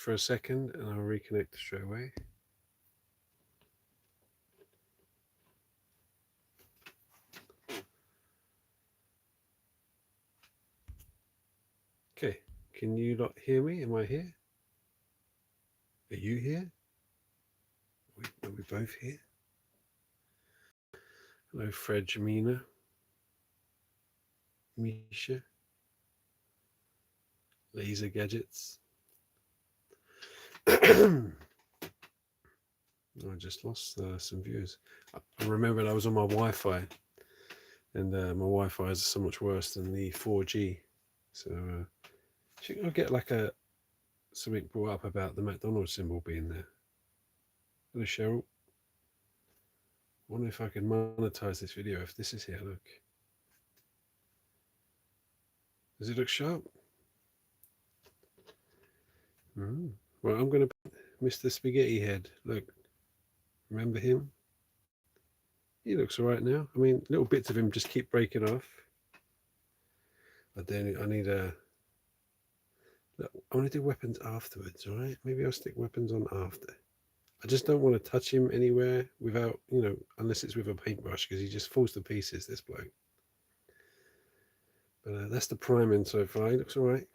for a second and I'll reconnect straight away. Okay, can you not hear me? Am I here? Are you here? Are we both here? Hello, Fred, Jamina, Misha, Laser Gadgets. I just lost some viewers. I remembered I was on my Wi-Fi, and my Wi-Fi is so much worse than the 4G. So I'll get like something brought up about the McDonald's symbol being there. Hello, Cheryl. I wonder if I can monetize this video if this is here. Look. Does it look sharp? Well, I'm going to Mr. Spaghetti Head. Look. Remember him? He looks alright now. I mean, little bits of him just keep breaking off. But then I need I want to do weapons afterwards, alright? Maybe I'll stick weapons on after. I just don't want to touch him anywhere without, unless it's with a paintbrush, because he just falls to pieces, this bloke. But that's the priming so far. He looks alright.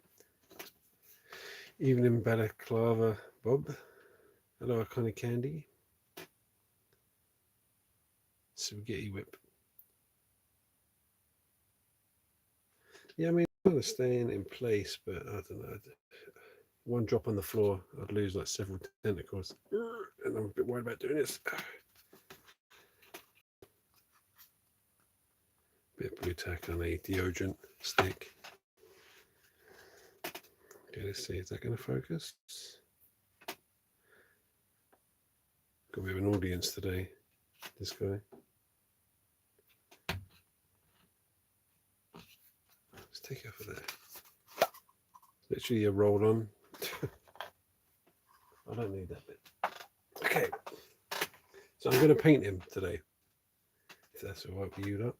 Evening balaclava Bob. Hello, Iconic Candy. Spaghetti whip. Yeah, I mean, I'm kind of staying in place, but I don't know. One drop on the floor, I'd lose like several tentacles. And I'm a bit worried about doing this. Bit of blue tack on a deodorant stick. Okay, let's see, is that going to focus? Got a bit of an audience today, this guy. Let's take it off of there. Literally a roll on. I don't need that bit. Okay, so I'm going to paint him today, if that's all right with you, lot.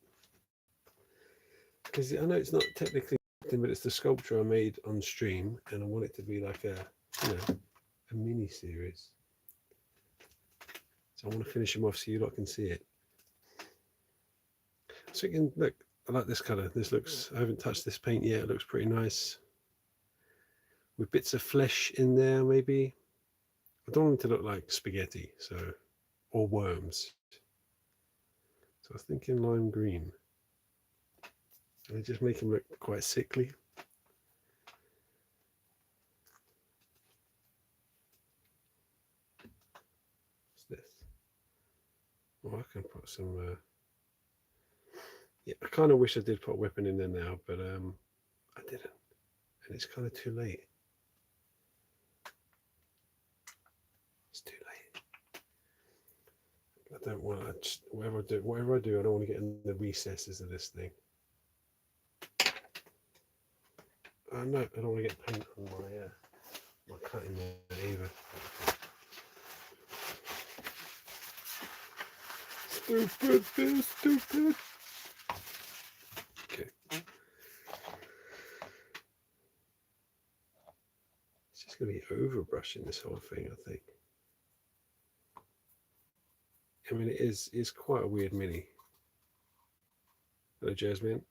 Because I know it's not technically, but it's the sculpture I made on stream, and I want it to be like a mini series. So I want to finish him off so you lot can see it. So you can look. I like this colour. This looks. I haven't touched this paint yet. It looks pretty nice. With bits of flesh in there, maybe. I don't want it to look like spaghetti, or worms. So I was thinking lime green. And just make him look quite sickly. What's this? Well, I can put some. Yeah, I kind of wish I did put a weapon in there now, but I didn't, and it's kind of too late. It's too late. I don't want to. Whatever I do, I don't want to get in the recesses of this thing. No, I don't want to get paint on my cutting there either. Stupid. Okay. It's just going to be overbrushing this whole thing, I think. I mean, it's quite a weird mini. Hello, Jasmine.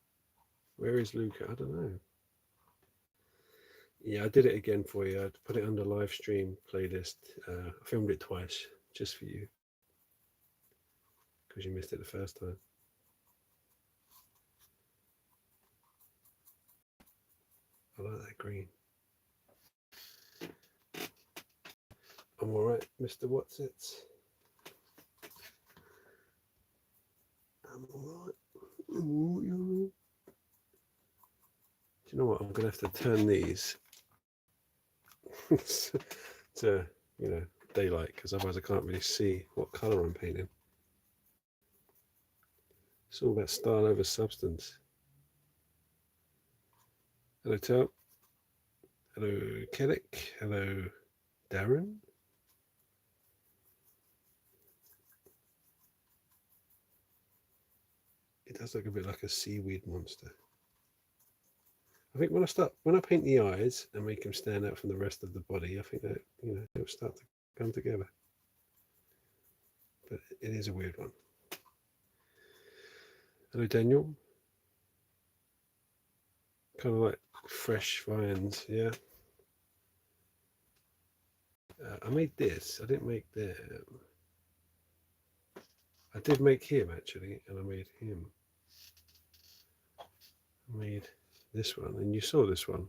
Where is Luca? I don't know. Yeah, I did it again for you. I put it under live stream playlist. I filmed it twice just for you because you missed it the first time. I like that green. I'm all right, Mr. What's-Its. I'm all right. Ooh, do you know what? I'm going to have to turn these to, daylight, because otherwise I can't really see what colour I'm painting. It's all about style over substance. Hello, Tom. Hello, Kellick. Hello, Darren. It does look a bit like a seaweed monster. I think when I paint the eyes and make them stand out from the rest of the body, I think that, it'll start to come together. But it is a weird one. Hello, Daniel. Kind of like fresh vines, yeah. I made this. I didn't make them. I did make him actually, and I made him. I made this one, and you saw this one.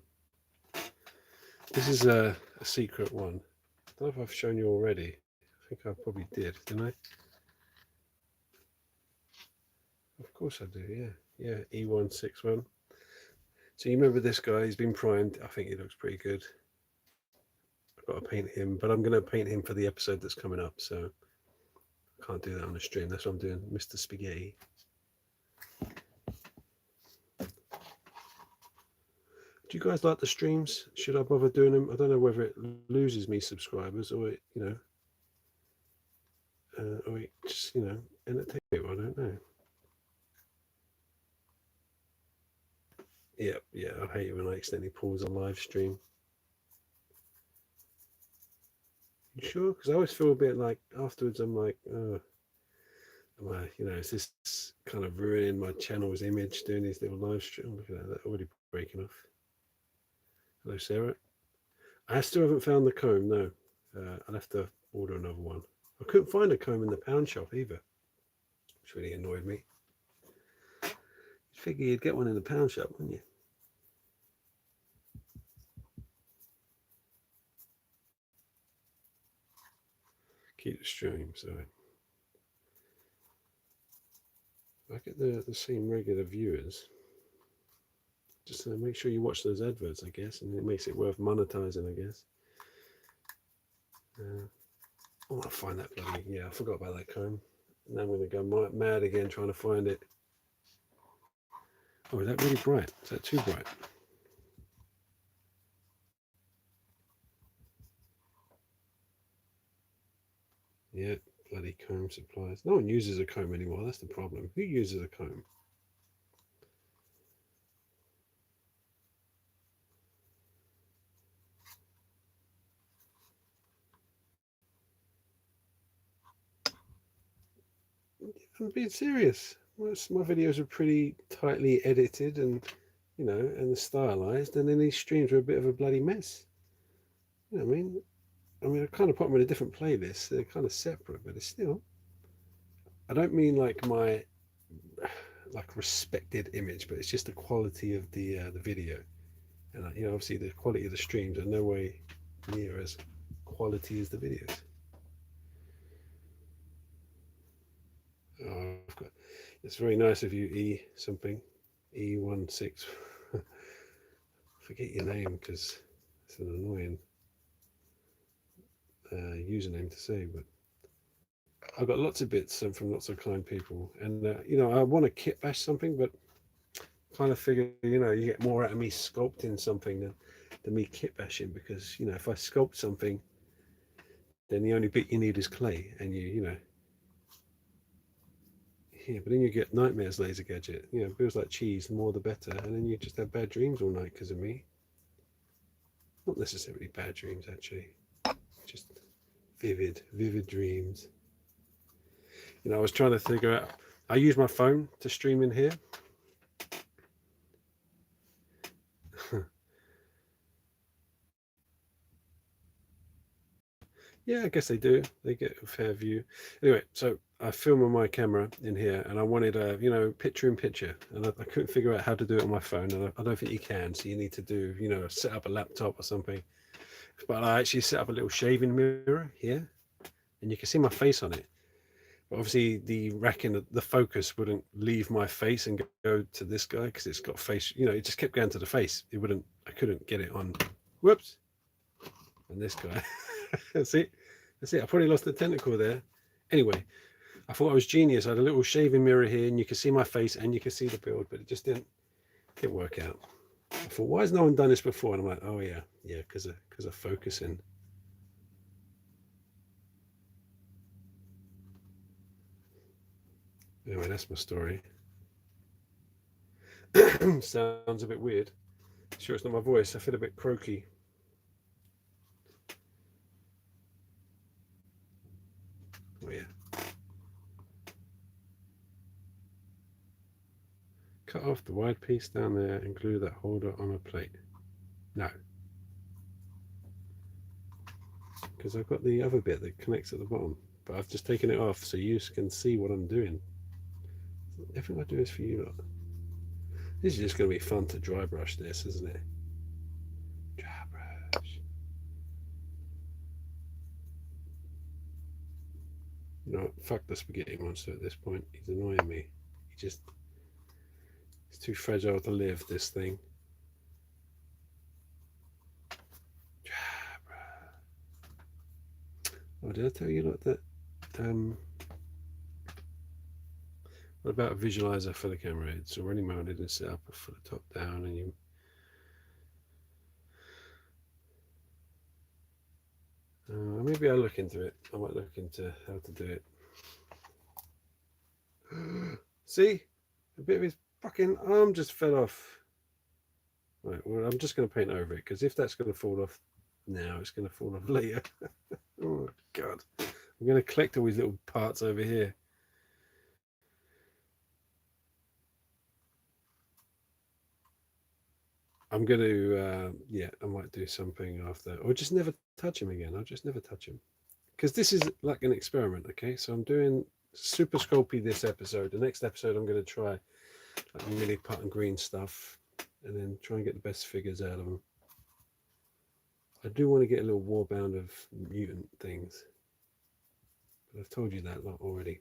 This is a secret one. I don't know if I've shown you already. I think I probably didn't I? Of course I do, yeah. Yeah, E161. So you remember this guy, he's been primed. I think he looks pretty good. I've got to paint him, but I'm going to paint him for the episode that's coming up, so I can't do that on the stream. That's what I'm doing, Mr. Spaghetti. Do you guys like the streams? Should I bother doing them? I don't know whether it loses me subscribers or it, or it just, entertain people. I don't know. Yeah, I hate it when I accidentally pause a live stream. You sure? Because I always feel a bit like afterwards I'm like, oh, is this kind of ruining my channel's image doing these little live streams? Look at that, they're already breaking off. Hello, Sarah. I still haven't found the comb, no. I'll have to order another one. I couldn't find a comb in the pound shop either, which really annoyed me. You'd figure you'd get one in the pound shop, wouldn't you? Keep the stream, so I get the same regular viewers. Just make sure you watch those adverts, I guess, and it makes it worth monetizing, I guess. I want to find that bloody, yeah, I forgot about that comb. Now I'm going to go mad again trying to find it. Oh, is that really bright? Is that too bright? Yeah, bloody comb supplies. No one uses a comb anymore. That's the problem. Who uses a comb? I'm being serious. Most of my videos are pretty tightly edited and, and stylized, and then these streams are a bit of a bloody mess. You know what I mean? I kind of put them in a different playlist. They're kind of separate, but it's still. I don't mean like my respected image, but it's just the quality of the video, and obviously the quality of the streams are no way near as quality as the videos. Oh, it's very nice of you, E something, E16. Forget your name because it's an annoying username to say, but I've got lots of bits from lots of kind people, and I want to kit bash something, but kind of figure you get more out of me sculpting something than me kit bashing, because if I sculpt something, then the only bit you need is clay, and yeah, but then you get nightmares, laser gadget. It feels like cheese, the more the better, and then you just have bad dreams all night because of me. Not necessarily bad dreams, actually, just vivid dreams. I was trying to figure out. I use my phone to stream in here. Yeah, I guess they do. They get a fair view. Anyway, so I film on my camera in here, and I wanted a, picture in picture, and I couldn't figure out how to do it on my phone, and I don't think you can. So you need to do, set up a laptop or something. But I actually set up a little shaving mirror here, and you can see my face on it. But obviously, the racking, the focus wouldn't leave my face and go to this guy because it's got face. It just kept going to the face. It wouldn't. I couldn't get it on. Whoops. And this guy. That's it. I probably lost the tentacle there. Anyway, I thought I was genius. I had a little shaving mirror here, and you can see my face and you can see the build, but it just didn't work out. I thought, why has no one done this before? And I'm like, oh yeah, because of focusing. Anyway, that's my story. Sounds a bit weird. Sure, it's not my voice. I feel a bit croaky. Oh yeah. Cut off the wide piece down there and glue that holder on a plate. No. Because I've got the other bit that connects at the bottom. But I've just taken it off so you can see what I'm doing. Everything I do is for you lot. This is just going to be fun to dry brush this, isn't it? Dry brush. You know, fuck the spaghetti monster at this point. He's annoying me. He's too fragile to live, this thing. Oh, did I tell you like that? What about a visualizer for the camera? It's already mounted and set up for the top down, and you. Maybe I'll look into it. I might look into how to do it. See? A bit of his fucking arm just fell off. Right, well, I'm just going to paint over it, because if that's going to fall off now, it's going to fall off later. Oh, God. I'm going to collect all these little parts over here. I'm going to, yeah, I might do something after, or just never touch him again. I'll just never touch him. Because this is like an experiment, okay? So I'm doing super sculpty this episode. The next episode, I'm going to try like mini putt and green stuff, and then try and get the best figures out of them. I do want to get a little warband of mutant things, but I've told you that lot already.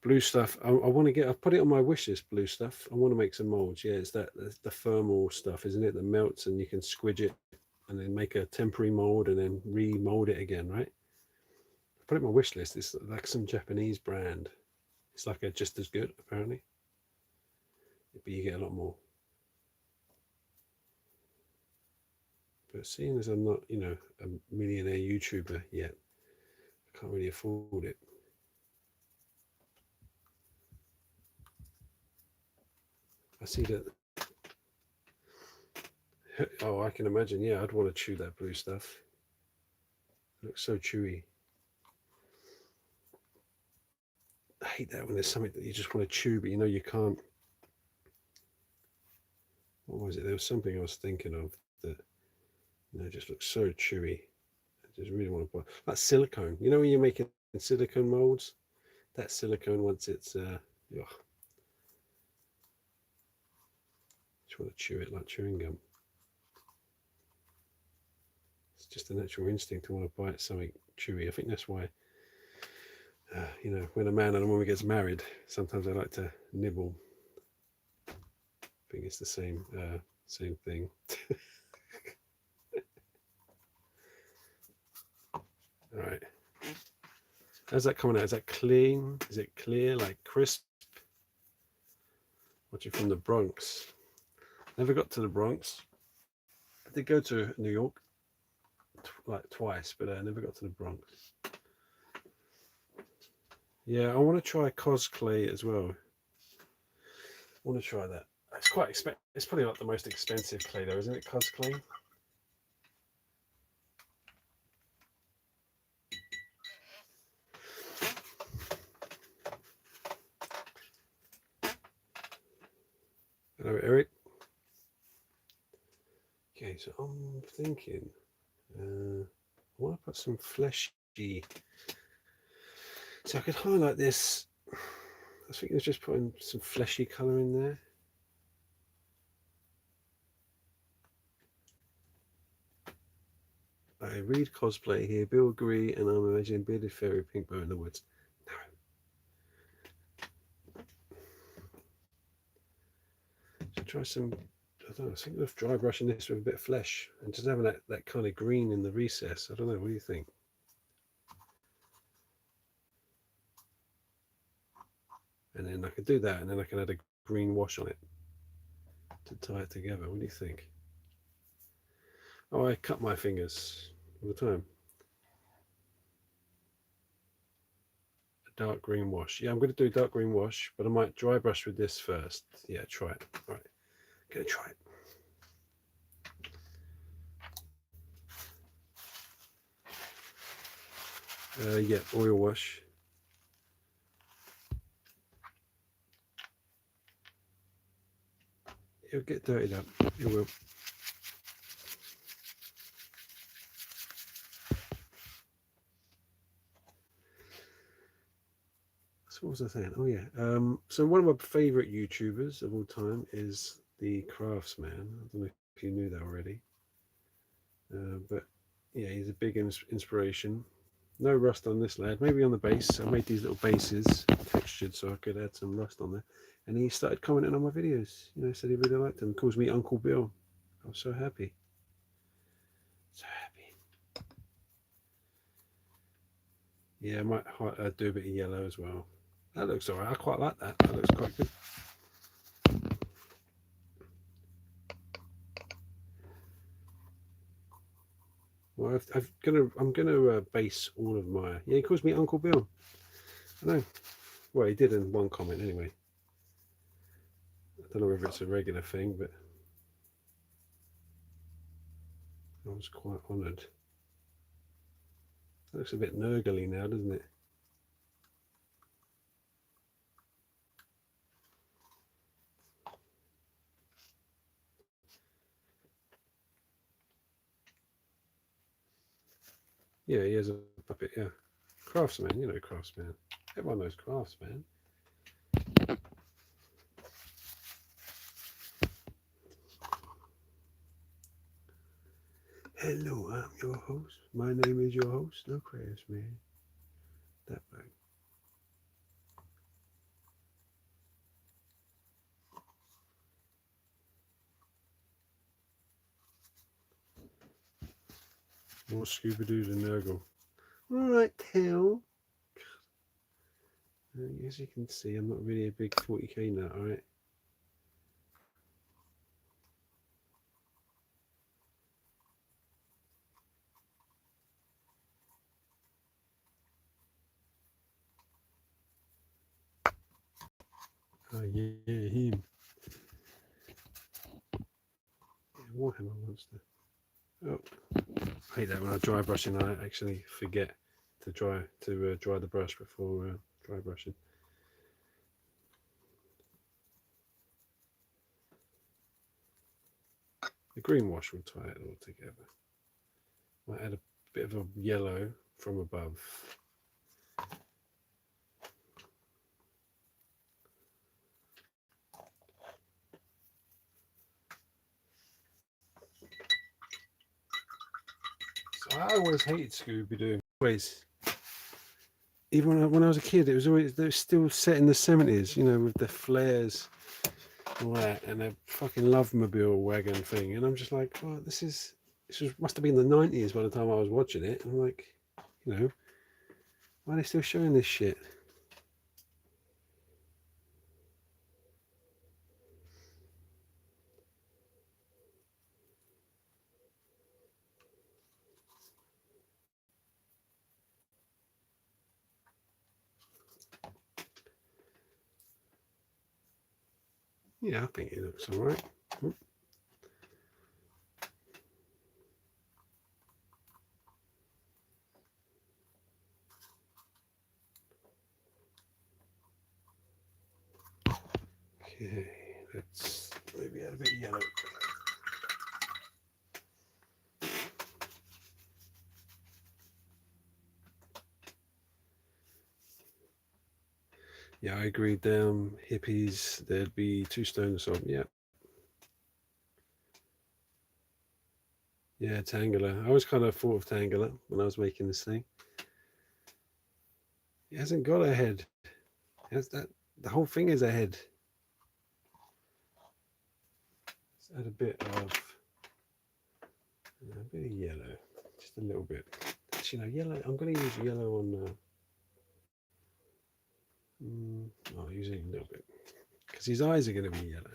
Blue stuff. I want to get. I've put it on my wish list. Blue stuff. I want to make some molds. Yeah, it's the thermal stuff, isn't it? That melts and you can squidge it, and then make a temporary mold, and then re-mold it again. Right. I put it on my wish list. It's like some Japanese brand. It's like a just as good apparently, but you get a lot more. But seeing as I'm not, you know, a millionaire YouTuber yet, I can't really afford it. I see that. Oh, I can imagine. Yeah, I'd want to chew that blue stuff. It looks so chewy. I hate that when there's something that you just want to chew, but you know you can't. What was it? There was something I was thinking of that, you know, just looks so chewy. I just really want to buy. Like silicone. You know when you're making silicone molds? That silicone, once it's, ugh. Just want to chew it like chewing gum. It's just a natural instinct to want to bite something chewy. I think that's why, you know, when a man and a woman gets married, sometimes I like to nibble. I think it's the same thing. All right. How's that coming out? Is that clean? Is it clear, like crisp? Watching from the Bronx. Never got to the Bronx. I did go to New York like twice, but I never got to the Bronx. Yeah, I want to try cosplay as well. I want to try that. It's quite expensive. It's probably not the most expensive clay though, isn't it? Cosplay. Hello, Eric. Okay, so I'm thinking, I want to put some fleshy. So I could highlight this. I was thinking of just putting some fleshy colour in there. I read cosplay here. Bill agree, and I'm imagining bearded fairy, pink bow in the woods. No. So try some. I don't know. I think of dry brushing this with a bit of flesh and just having that kind of green in the recess. I don't know. What do you think? And then I could do that, and then I can add a green wash on it to tie it together. What do you think? Oh, I cut my fingers all the time. A dark green wash. Yeah, I'm going to do dark green wash, but I might dry brush with this first. Yeah, try it. All right, gonna try it. Yeah, oil wash. It'll get dirtied up. It will. So what was I saying? Oh yeah. So one of my favourite YouTubers of all time is the Craftsman. I don't know if you knew that already. But yeah, he's a big inspiration. No rust on this lad. Maybe on the base. I made these little bases textured so I could add some rust on there. And he started commenting on my videos. You know, said he really liked them. He calls me Uncle Bill. I was so happy. So happy. Yeah, I might do a bit of yellow as well. That looks alright. I quite like that. That looks quite good. Well, I'm gonna base all of my. Yeah, he calls me Uncle Bill. I know. Well, he did in one comment anyway. I don't know whether it's a regular thing, but I was quite honoured. That looks a bit nurgly now, doesn't it? Yeah, he has a puppet. Yeah, Craftsman. You know Craftsman. Everyone knows Craftsman. Hello, I'm your host. My name is your host, no Craftsman. That way. More Scooby-Doo than Nurgle. Right, Kel. As you can see, I'm not really a big 40k nut, alright? Oh, yeah, him. Yeah, Warhammer monster. Oh, I hate that when I dry brushing. I actually forget to dry the brush before dry brushing. The green wash will tie it all together. Might add a bit of a yellow from above. So I always hated Scooby-Doo. Always. Even when I was a kid, they were still set in the 70s, you know, with the flares and all that, and a fucking Lovemobile wagon thing. And I'm just like, oh, must have been the 90s by the time I was watching it. I'm like, you know, why are they still showing this shit? Yeah, I think it looks all right. Okay, let's maybe add a bit of yellow. Yeah, I agreed. Hippies, there'd be 2 stones of yeah. Yeah, Tangela. I always kind of thought of Tangela when I was making this thing. It hasn't got a head. It has that? The whole thing is a head. Let's add a bit of yellow, just a little bit. Actually, no, yellow. I'm going to use yellow on. I'll use it a little bit because his eyes are going to be yellow.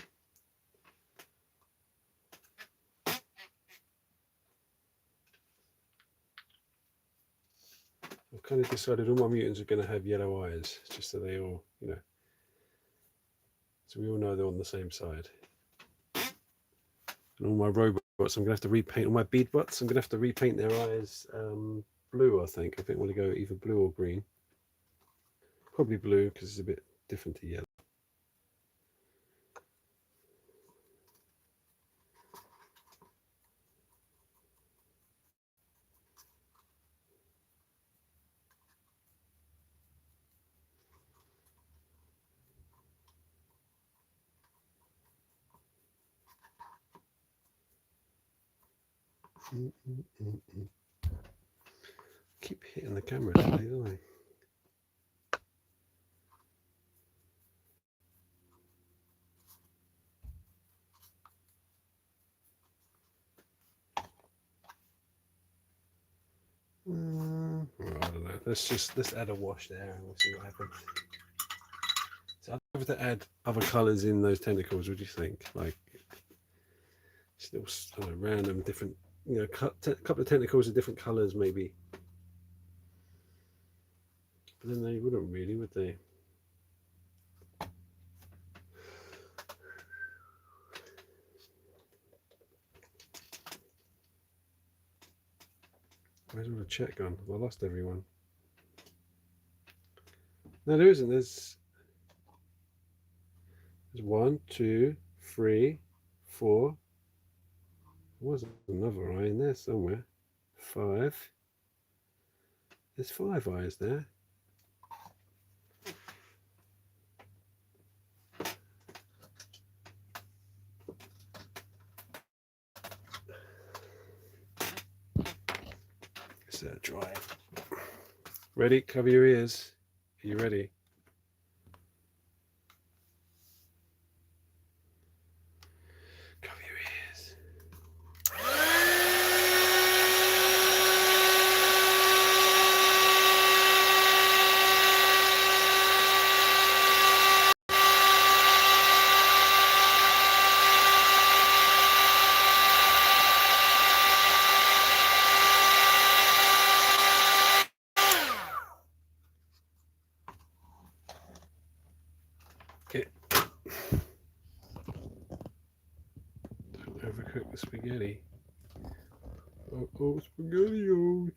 Of kind of decided all my mutants are going to have yellow eyes, just so they all, you know, so we all know they're on the same side. And all my robots, I'm going to have to repaint, all my bead bots, I'm going to have to repaint their eyes blue, I think. I think I'm going to go either blue or green. Probably blue, because it's a bit different to yellow. Keep hitting the camera today, don't I? I don't know. Let's add a wash there and we'll see what happens. So I'd have to add other colours in those tentacles. What do you think? Like, still, I don't know, random different, you know, a couple of tentacles of different colours maybe. But then they wouldn't really, would they? Where's all the chat gone? I lost everyone. No, there isn't. There's 1, 2, 3, 4. There was another eye in there somewhere. 5. There's 5 eyes there. Let's dry. Ready? Cover your ears. Are you ready? Cover your ears. Okay. Don't overcook the spaghetti. Oh, SpaghettiOs.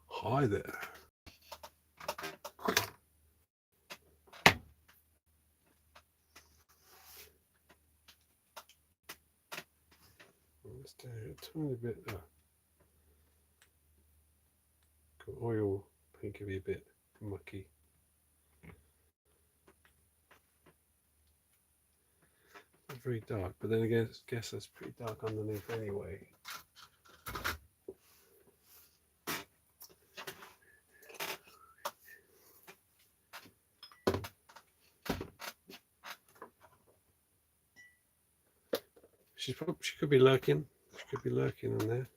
Hi there. Let's do a tiny bit. Got oil. Pink can be a bit mucky. Not very dark, but then again, I guess that's pretty dark underneath anyway. She could be lurking. She could be lurking on there.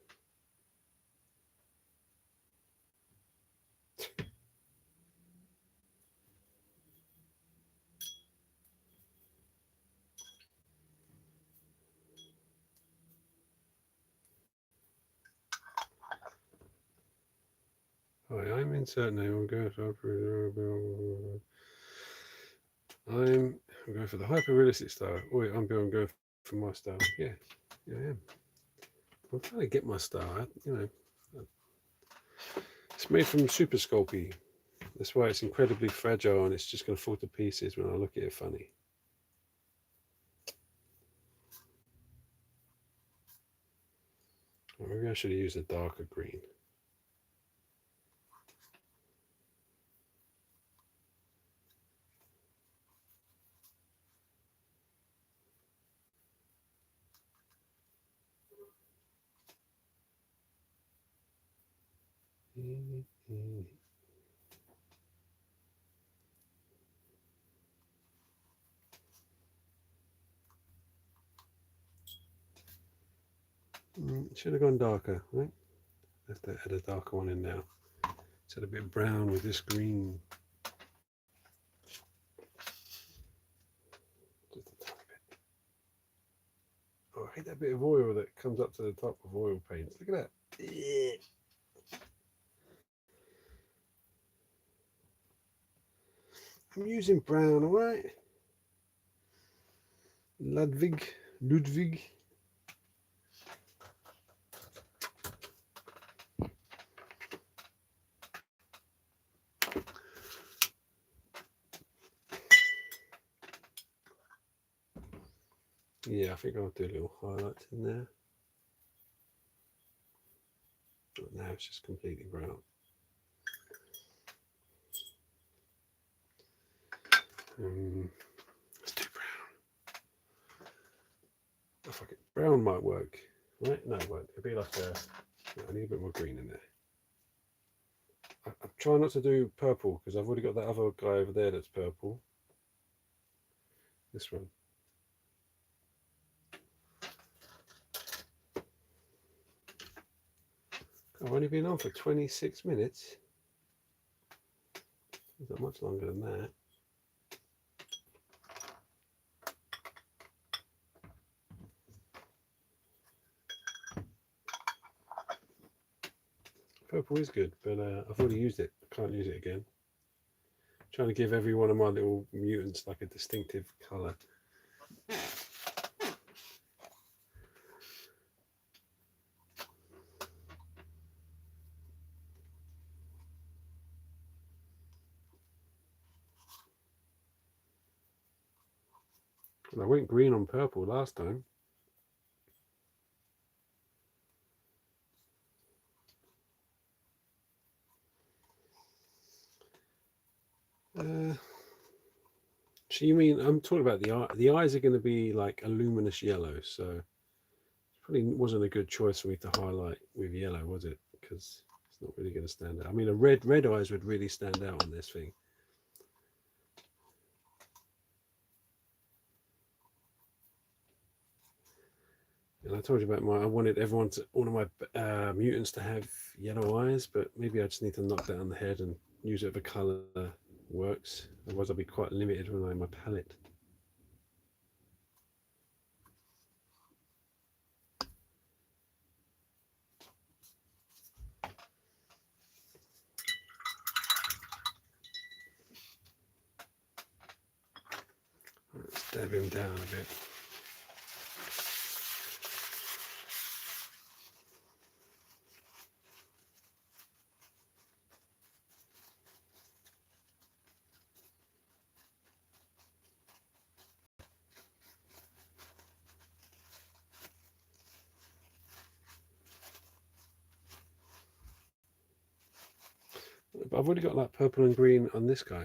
Hi, I'm inserting name. I'm going for the hyper realistic style. Wait, I'm going for my style. Yeah, I am. I'm trying to get my style. You know, it's made from super sculpting. That's why it's incredibly fragile and it's just going to fall to pieces when I look at it funny. Or maybe I should have used a darker green. Should have gone darker, right? Have to add a darker one in now. It's a bit brown with this green. Just a tiny bit. All right. hate that bit of oil that comes up to the top of oil paint. Look at that. I'm using brown, all right? Ludwig. Yeah, I think I'll do a little highlights in there. But now it's just completely brown. It's too brown. Oh, fuck it. Brown might work. Right? No, it won't. It'll be like a... I need a bit more green in there. I'm trying not to do purple because I've already got that other guy over there that's purple. This one. I've only been on for 26 minutes. It's not much longer than that. Purple is good, but I've already used it. I can't use it again. I'm trying to give every one of my little mutants like a distinctive colour. And I went green on purple last time. So you mean, I'm talking about the eye. The eyes are going to be like a luminous yellow, so it probably wasn't a good choice for me to highlight with yellow, was it? Because it's not really going to stand out. I mean, a red eyes would really stand out on this thing. And I told you about I wanted all of my mutants to have yellow eyes, but maybe I just need to knock that on the head and use whatever colour works. Otherwise I'll be quite limited when I'm in my palette. Let's dab him down a bit. But I've already got like purple and green on this guy,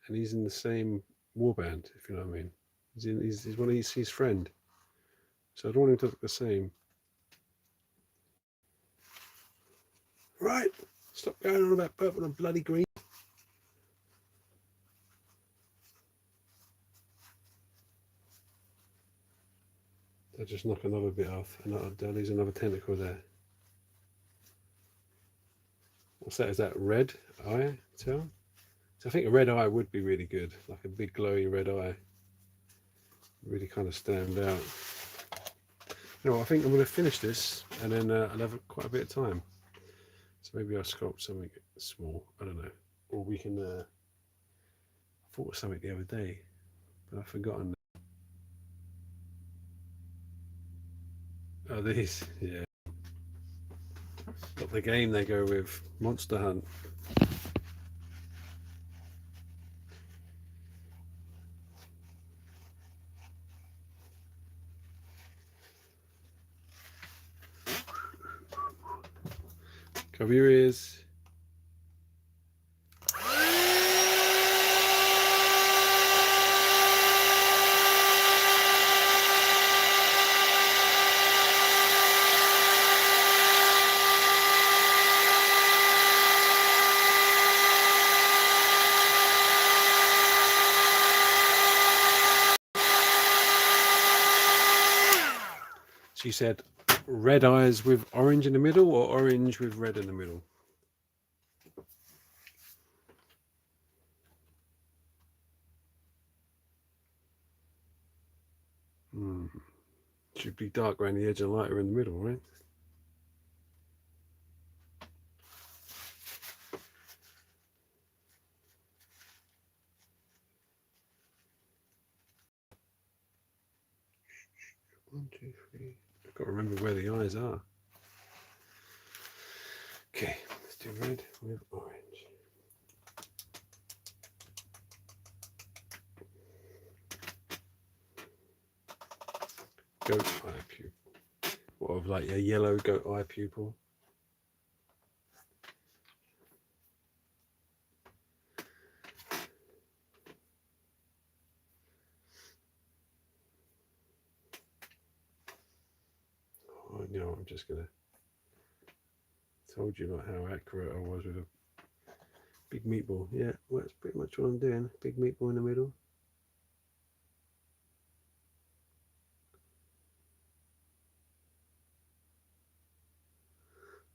and he's in the same warband, if you know what I mean. He's one of his friend, so I don't want him to look the same. Right, stop going on about purple and bloody green. I'll just knock another bit off, and I'll lose another tentacle there. What's that? Is that red eye? So I think a red eye would be really good, like a big glowy red eye. Really kind of stand out. You know, I think I'm going to finish this, and then I'll have quite a bit of time. So maybe I'll sculpt something small. I don't know, or we can. I thought of something the other day, but I've forgotten. Oh, these, yeah. Got the game they go with, Monster Hunt. Cover your ears. She said red eyes with orange in the middle, or orange with red in the middle. Should be dark around the edge and lighter in the middle, right? One, two, three. I've got to remember where the eyes are. Okay, let's do red with orange. Goat eye pupil. What of like a yellow goat eye pupil? Oh, you know, I'm just gonna. Told you not how accurate I was with a big meatball. Yeah, well, that's pretty much what I'm doing. Big meatball in the middle.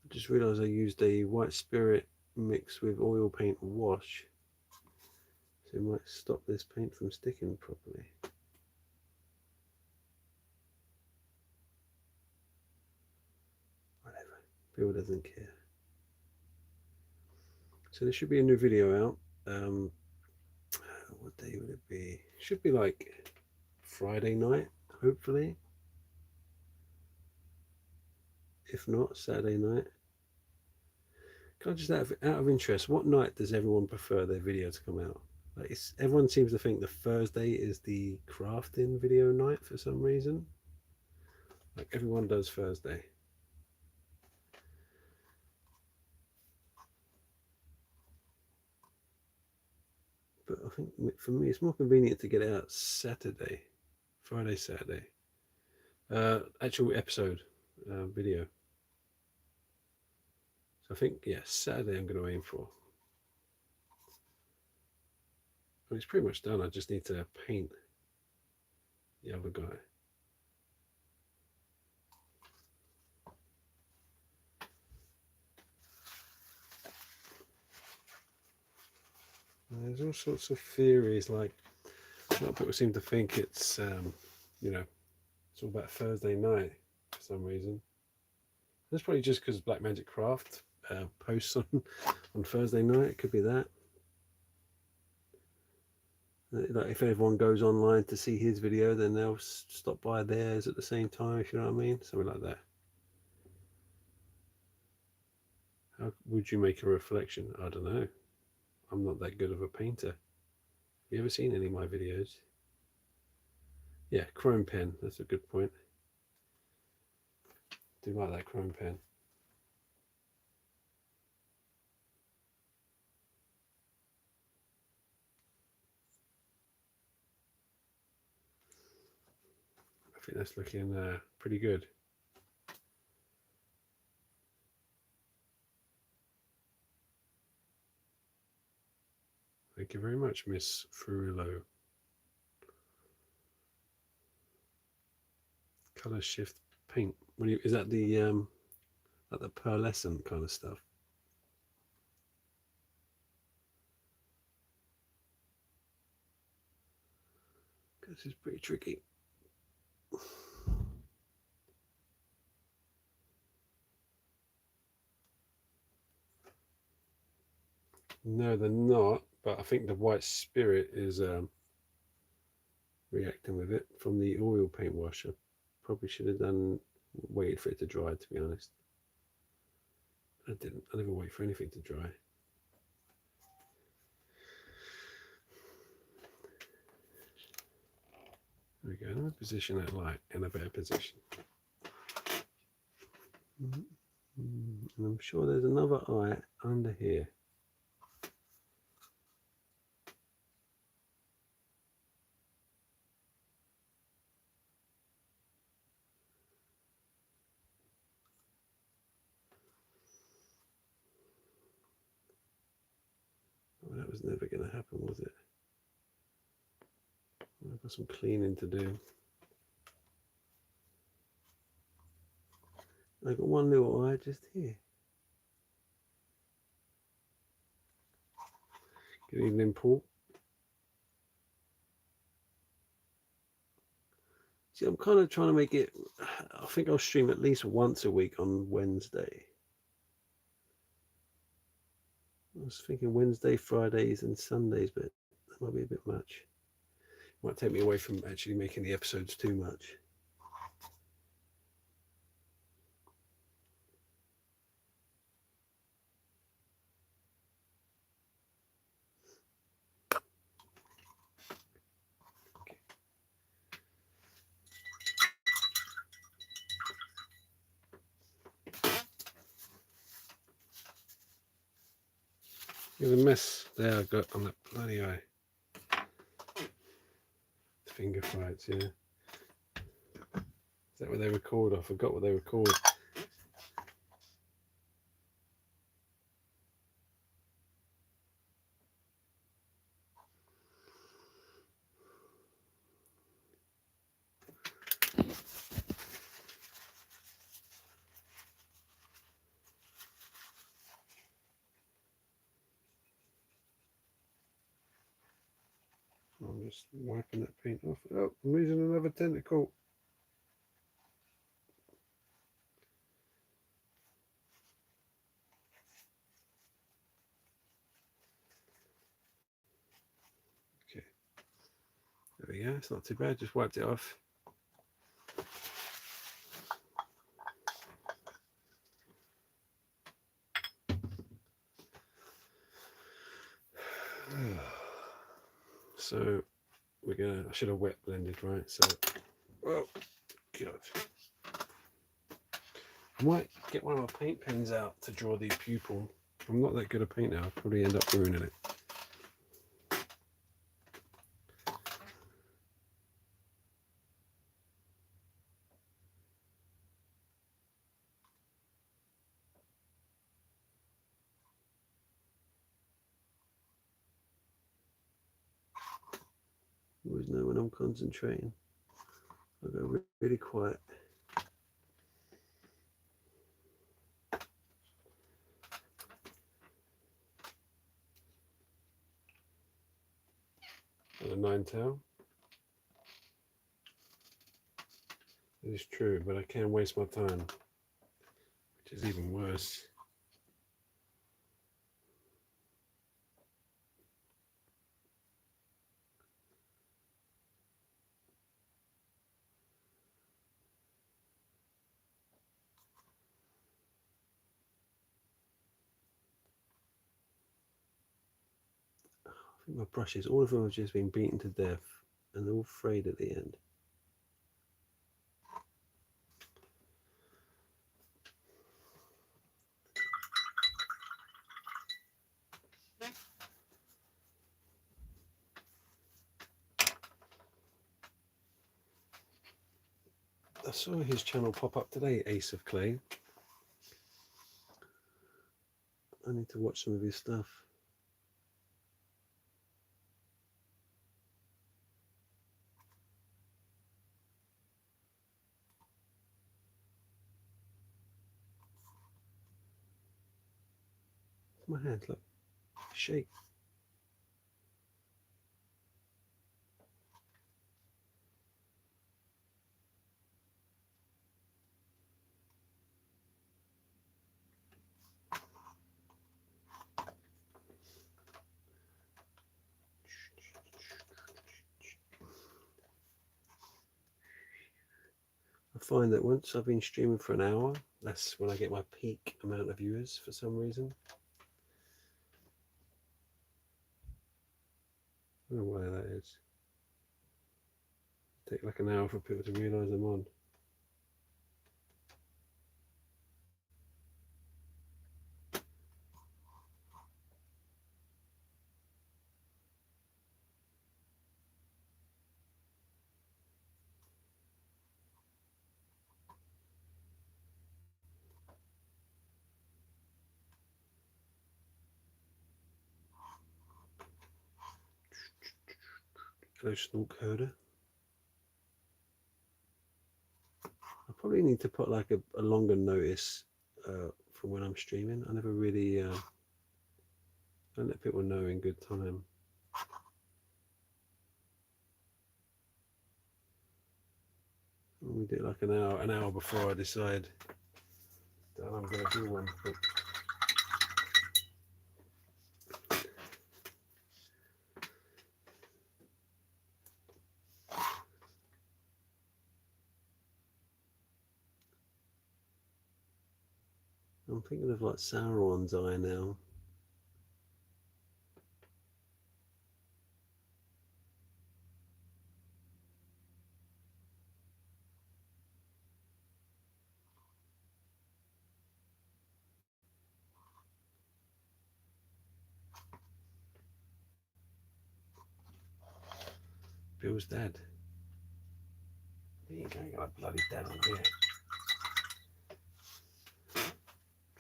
I just realised I used a white spirit mixed with oil paint wash. So it might stop this paint from sticking properly. Whatever. Bill doesn't care. So there should be a new video out. What day would it be? Should be like Friday night, hopefully. If not, Saturday night. Can I just out of interest, what night does everyone prefer their video to come out? Like everyone seems to think the Thursday is the crafting video night for some reason. Like everyone does Thursday. But I think for me it's more convenient to get it out Saturday, Friday, Saturday. Actual episode video. So I think, yeah, Saturday I'm going to aim for. And it's pretty much done. I just need to paint the other guy. There's all sorts of theories, like a lot of people seem to think it's, you know, it's all about Thursday night for some reason. That's probably just because Black Magic Craft posts on Thursday night. It could be that. Like if everyone goes online to see his video, then they'll stop by theirs at the same time, if you know what I mean. Something like that. How would you make a reflection? I don't know. I'm not that good of a painter. Have you ever seen any of my videos? Yeah, chrome pen. That's a good point. Do like that chrome pen. I think that's looking pretty good. Thank you very much, Miss Frulo. Color shift paint. Is that the like the pearlescent kind of stuff? This is pretty tricky. No, they're not, but I think the white spirit is reacting with it from the oil paint wash. I probably should have waited for it to dry, to be honest. I didn't. I never wait for anything to dry. There we go. Let me position that light in a better position. And I'm sure there's another eye under here. Oh, that was never going to happen, was it? I've got some cleaning to do. I've got one little eye just here. Good evening, Paul. See, I'm kind of trying to make it, I think I'll stream at least once a week on Wednesday. I was thinking Wednesday, Fridays, and Sundays, but that might be a bit much. It might take me away from actually making the episodes too much. Look at the mess there I got on that bloody eye. Finger fights, yeah. Is that what they record? I forgot what they record. I'm just wiping that paint off. Oh, I'm losing another tentacle. Okay. There we go. It's not too bad. Just wiped it off. So we're gonna. I should have wet blended, right? So, oh god. I might get one of my paint pens out to draw the pupil. I'm not that good a painter. I'll probably end up ruining it. Always know when I'm concentrating. I go really quiet. And a 9-tail. It is true, but I can waste my time, which is even worse. I think my brushes, all of them have just been beaten to death and they're all frayed at the end. I saw his channel pop up today, Ace of Clay. I need to watch some of his stuff. My hands, look, shake. I find that once I've been streaming for an hour, that's when I get my peak amount of viewers for some reason. I don't know why that is. Take like an hour for people to realise I'm on. Hello, stalk herder. I probably need to put like a longer notice from when I'm streaming. I never really don't let people know in good time. me do it like an hour before I decide that I'm going to do one. But I'm thinking of like Sauron's eye now. Bill's dad. You ain't got a bloody dad on here.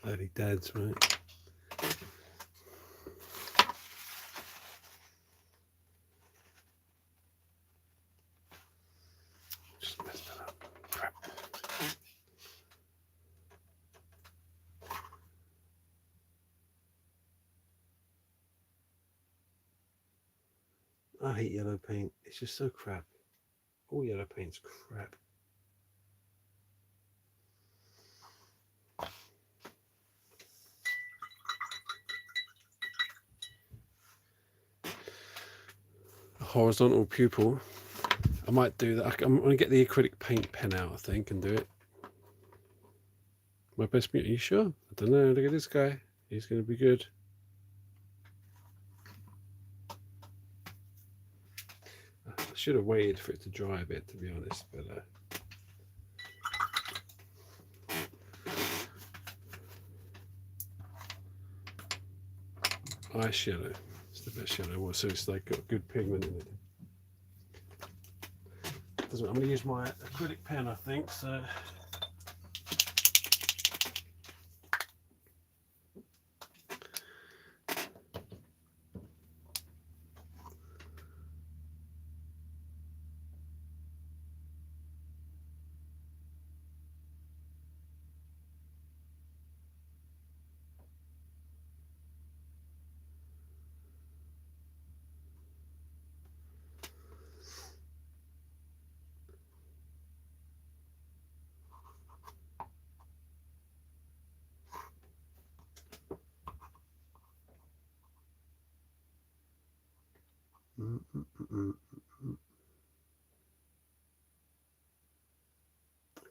Bloody dads, right? Just messed that up. Crap. I hate yellow paint. It's just so crap. All yellow paint's crap. A horizontal pupil. I might do that. I'm going to get the acrylic paint pen out, I think, and do it. My best mute. Are you sure? I don't know. Look at this guy. He's going to be good. I should have waited for it to dry a bit, to be honest, but ice yellow. It's the best yellow. So it's like got good pigment in it. I'm going to use my acrylic pen, I think. So.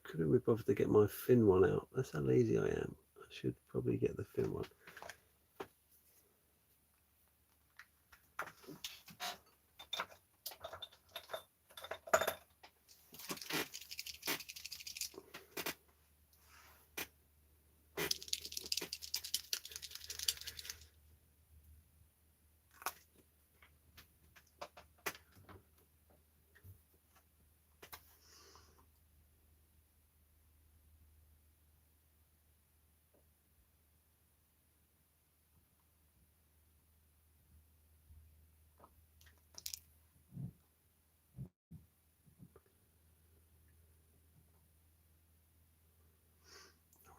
Couldn't be bothered to get my thin one out. That's how lazy I am. I should probably get the thin one.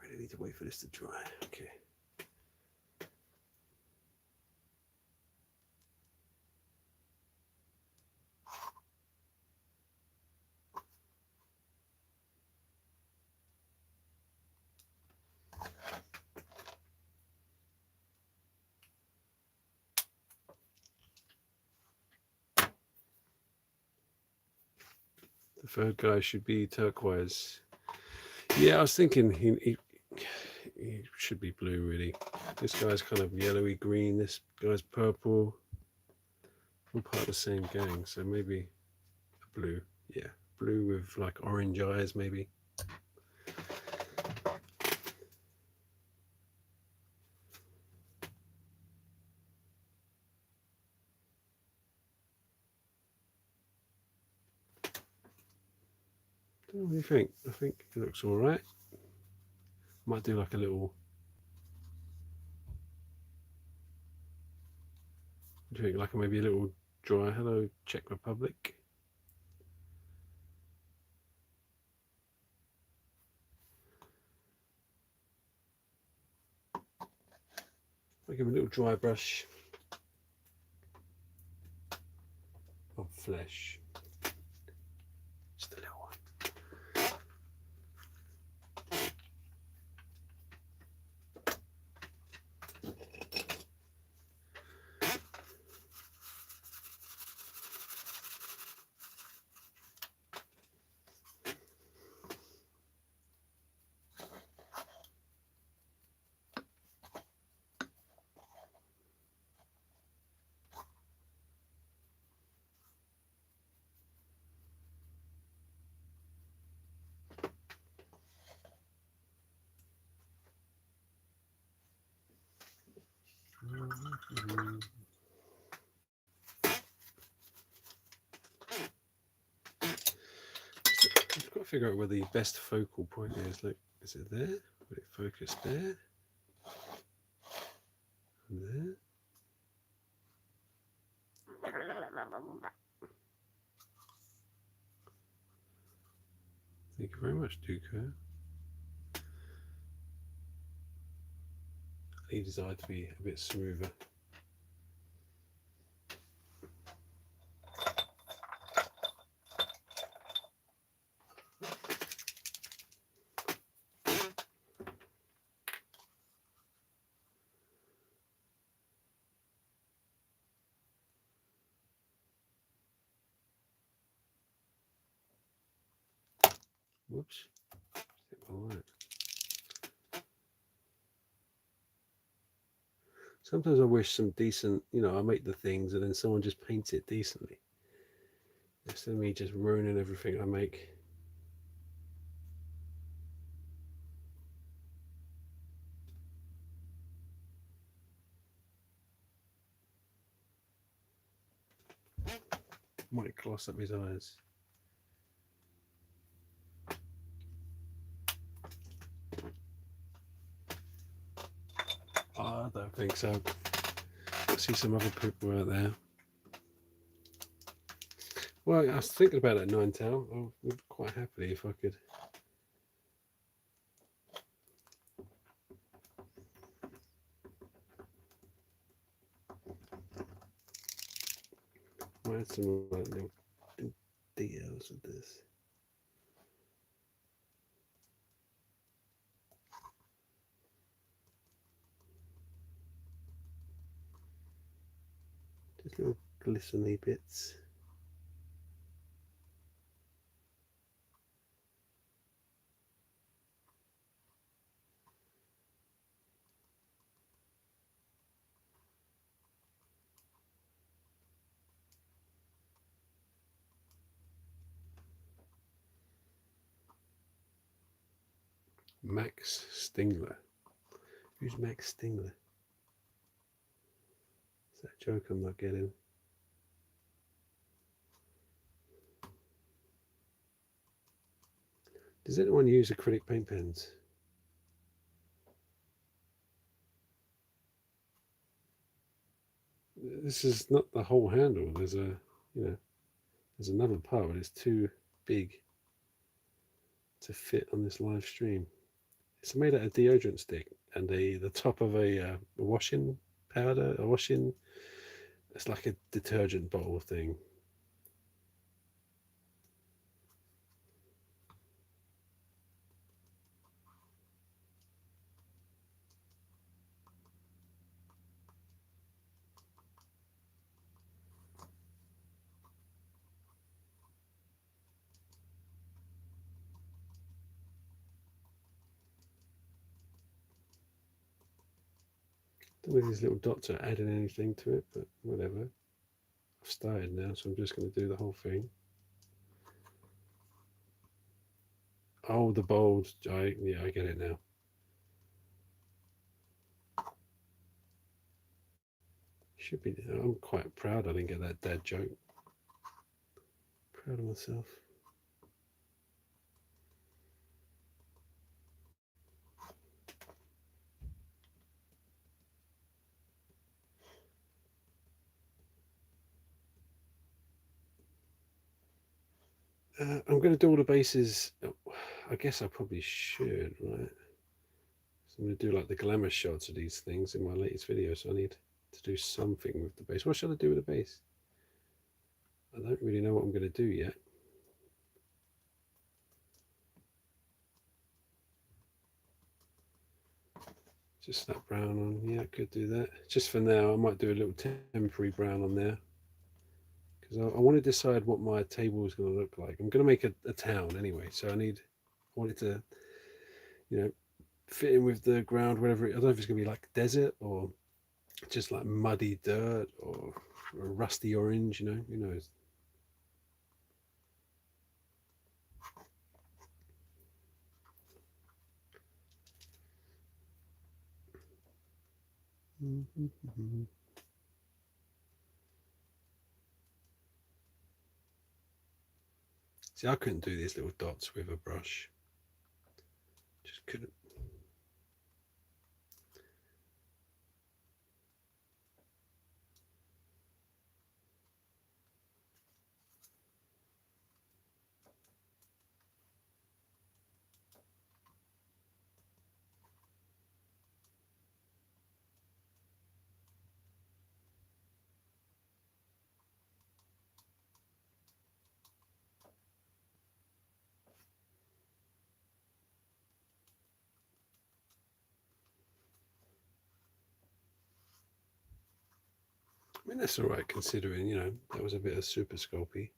I need to wait for this to dry. Okay. The third guy should be turquoise. Yeah, I was thinking he should be blue, really. This guy's kind of yellowy green. This guy's purple. All part of the same gang, so maybe a blue. Yeah, blue with like orange eyes, maybe. What do you think? I think it looks all right. Might do like a little. What do you think? Like maybe a little dry hello Czech Republic. I'll give him a little dry brush of flesh. Just a little one. I've got to figure out where the best focal point is. Look, is it there? Will it focus there? And there? Thank you very much, Duco. I need his eye to be a bit smoother. Whoops. All right. Sometimes I wish some decent, I make the things and then someone just paints it decently. Instead of me just ruining everything I make. Might gloss up his eyes. I don't think so. I see some other people out there. Well, I was thinking about it, Ninetail. I would quite happily if I could. Might add some little details with this. Just little glistening bits. Max Stingler. Who's Max Stingler? Is that a joke I'm not getting? Does anyone use acrylic paint pens? This is not the whole handle. There's there's another part, but it's too big to fit on this live stream. It's made out of deodorant stick and the top of a washing powder, it's like a detergent bottle thing. I don't know if these little dots are adding anything to it, but whatever. I've started now, so I'm just going to do the whole thing. Oh, the bold. I get it now. Should be. I'm quite proud I didn't get that dad joke. Proud of myself. I'm going to do all the bases. I guess I probably should, right? So I'm going to do like the glamour shots of these things in my latest video. So I need to do something with the base. What should I do with the base? I don't really know what I'm going to do yet. Just that brown on. Yeah, I could do that. Just for now, I might do a little temporary brown on there. Because I want to decide what my table is going to look like. I'm going to make a town anyway. So I want it to, fit in with the ground, whatever. I don't know if it's going to be like desert or just like muddy dirt or a rusty orange, who knows. See, I couldn't do these little dots with a brush. Just couldn't. I mean, that's all right considering, you know, that was a bit of super sculpty.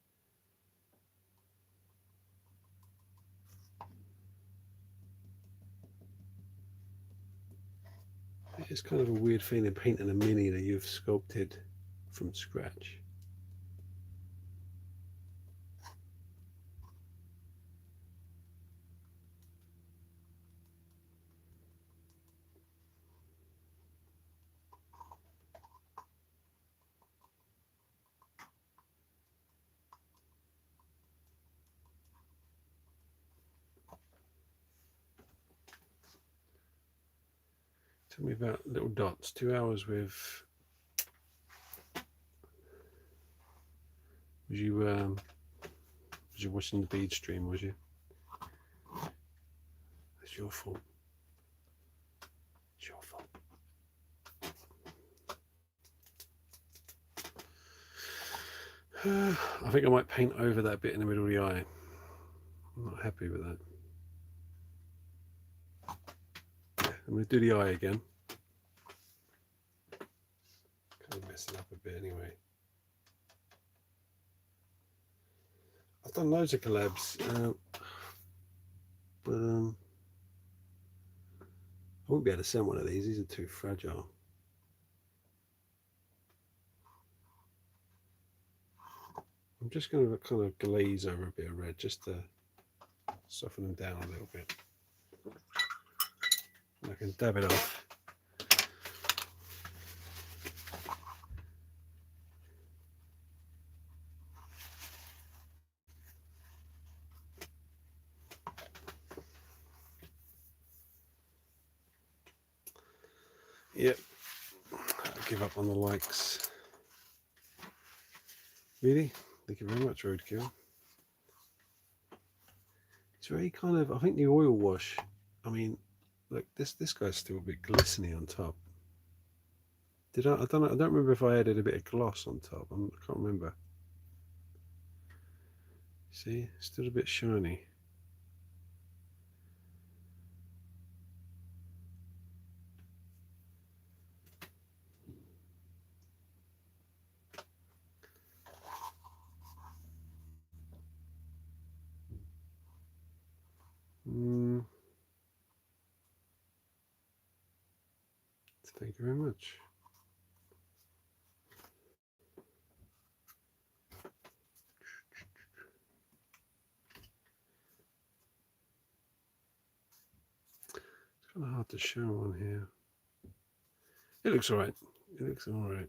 It's kind of a weird feeling painting a mini that you've sculpted from scratch. Tell me about little dots. 2 hours with. Was you watching the bead stream? Was you? It's your fault. It's your fault. I think I might paint over that bit in the middle of the eye. I'm not happy with that. Yeah, I'm going to do the eye again. Kind of mess it up a bit anyway. I've done loads of collabs, but I won't be able to send one of these. These are too fragile. I'm just going to kind of glaze over a bit of red just to soften them down a little bit. And I can dab it off. Yep, I'll give up on the likes. Really? Thank you very much, Roadkill. It's very kind of, I think the oil wash, I mean, look, this guy's still a bit glistening on top. I don't know, I don't remember if I added a bit of gloss on top. I can't remember. See, still a bit shiny. Thank you very much. It's kind of hard to show on here. It looks alright. It looks alright.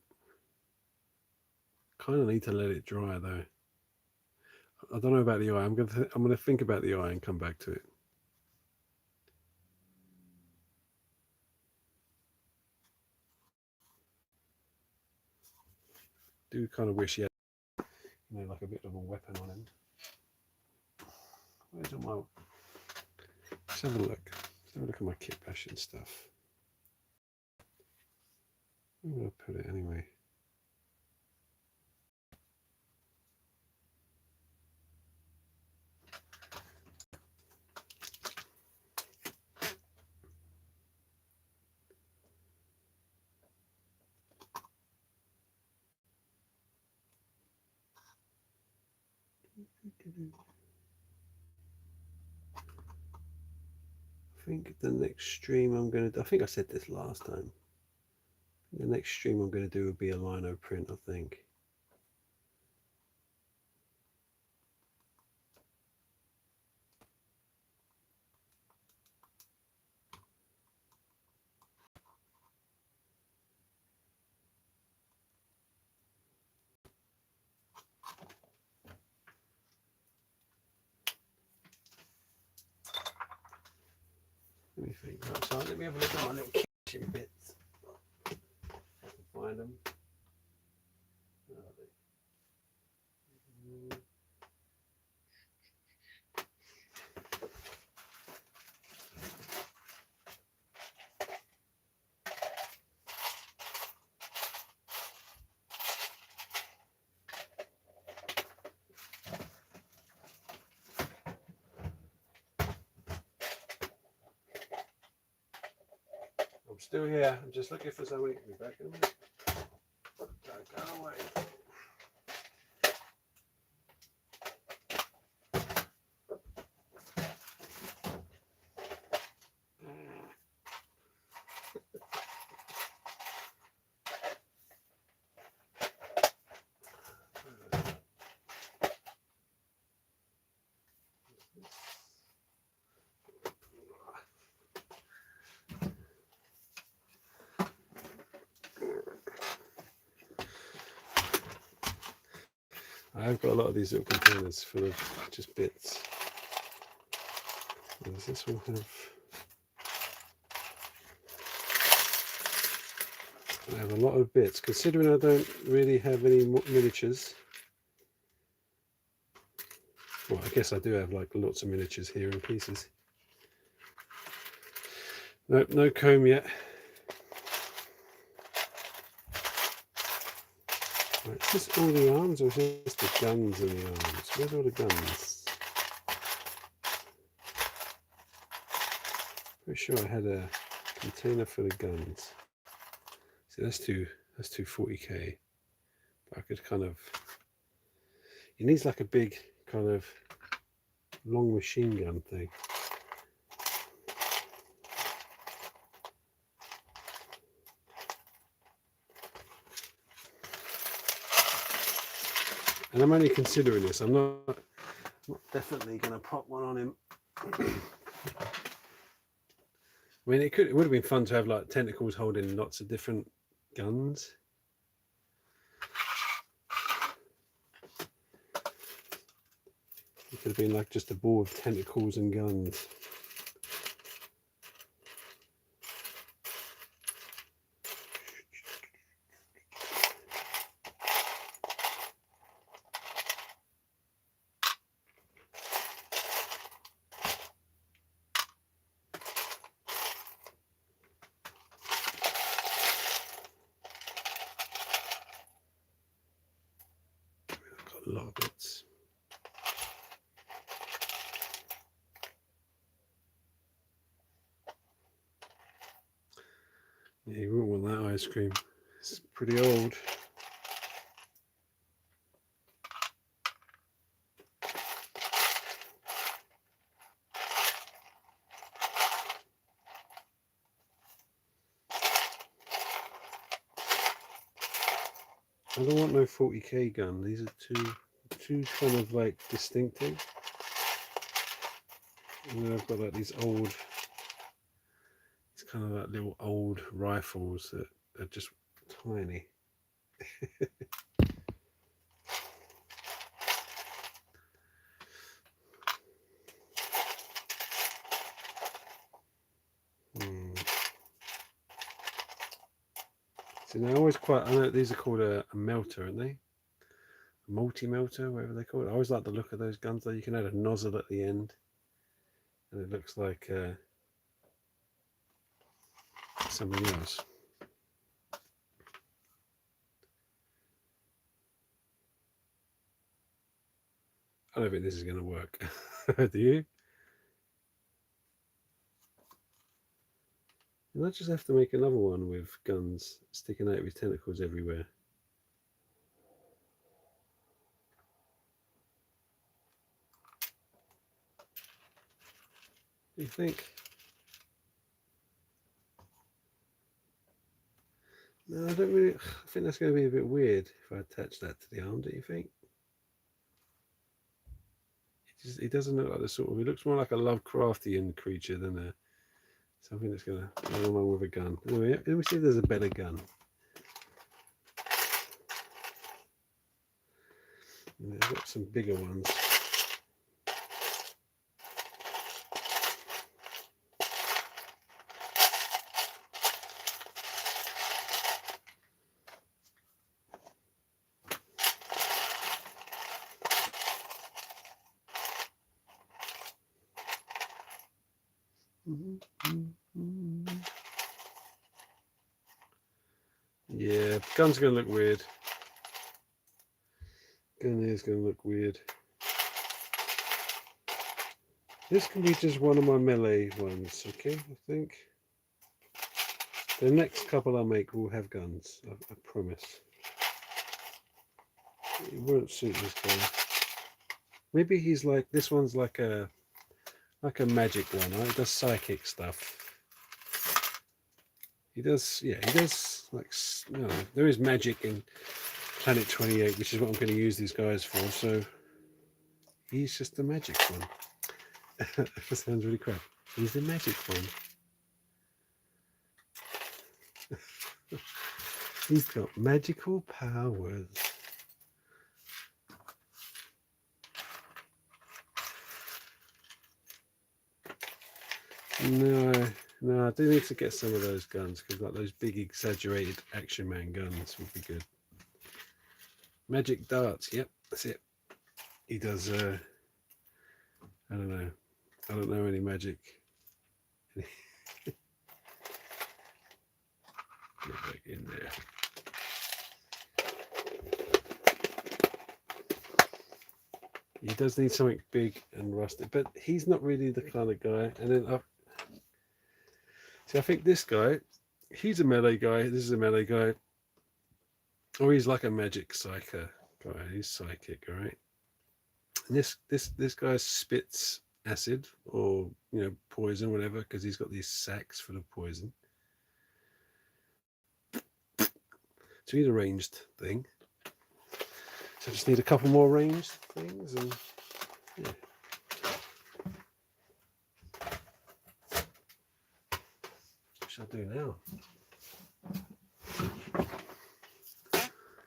Kind of need to let it dry though. I don't know about the eye. I'm gonna think about the eye and come back to it. Do kind of wish he had, you know, like a bit of a weapon on him. Where's all my? Let's have a look. Let's have a look at my kit bash and stuff. I'm gonna put it anyway. I think the next stream I'm going to, I think I said this last time. The next stream I'm going to do will be a lino print, I think. anything. Right, so let me have a look at my little kitchen bits. I can find them. Where are they? I'm still here. I'm just looking for somebody to be back in a minute. Don't go away. I've got a lot of these little containers full of just bits. Does this one have? I have a lot of bits, considering I don't really have any miniatures. Well, I guess I do have like lots of miniatures here in pieces. Nope, no comb yet. Right, is this all the arms or is this the guns and the arms? Where's all the guns? Pretty sure I had a container full of guns. See, that's two 40k. But I could kind of. It needs like a big kind of long machine gun thing. And I'm only considering this. I'm not definitely going to pop one on him. I mean, it would have been fun to have like tentacles holding lots of different guns. It could have been like just a ball of tentacles and guns. A lot of bits. Yeah, you wouldn't want that ice cream. It's pretty old. I don't want no 40k gun. These are too kind of like distinctive. And then I've got like these old, it's kind of like little old rifles that are just tiny. So now I know these are called a melter, aren't they? A multi-melter, whatever they call it. I always like the look of those guns though. You can add a nozzle at the end. And it looks like something else. I don't think this is going to work. Do you? And I just have to make another one with guns sticking out with tentacles everywhere. What do you think? No, I don't really. I think that's going to be a bit weird if I attach that to the arm. Do you think? It doesn't look like the sort of. It looks more like a Lovecraftian creature than something that's going to go along with a gun. Anyway, let me see if there's a better gun. I've got some bigger ones. Yeah, gun's gonna look weird. Gun is gonna look weird. This can be just one of my melee ones, okay? I think the next couple I make will have guns. I promise. It won't suit this guy. Maybe he's like, this one's like a magic one, right? He does psychic stuff. He does, yeah, he does, like, you know, there is magic in Planet 28, which is what I'm going to use these guys for, so he's just the magic one. That sounds really crap. He's the magic one. He's got magical powers. No, I do need to get some of those guns, because like those big exaggerated Action Man guns would be good. Magic darts, yep, that's it. He does, I don't know any magic. Get back in there. He does need something big and rusted, but he's not really the kind of guy. And then I think this guy, he's a melee guy. This is a melee guy. Or he's like a magic psyker guy. He's psychic, all right? And this guy spits acid or poison, whatever, because he's got these sacks full of poison. So he's a ranged thing. So I just need a couple more ranged things, and yeah. What should I do now?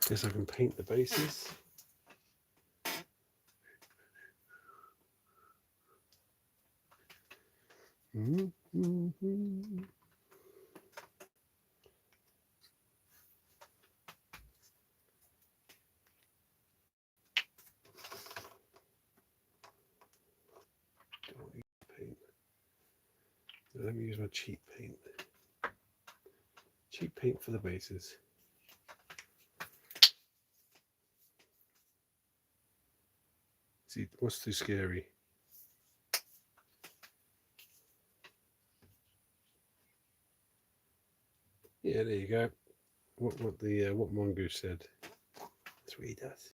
Guess I can paint the bases. Paint. Let me use my cheap paint. Cheap paint for the bases. See, what's too scary? Yeah, there you go. What Mongoose said. That's what he does.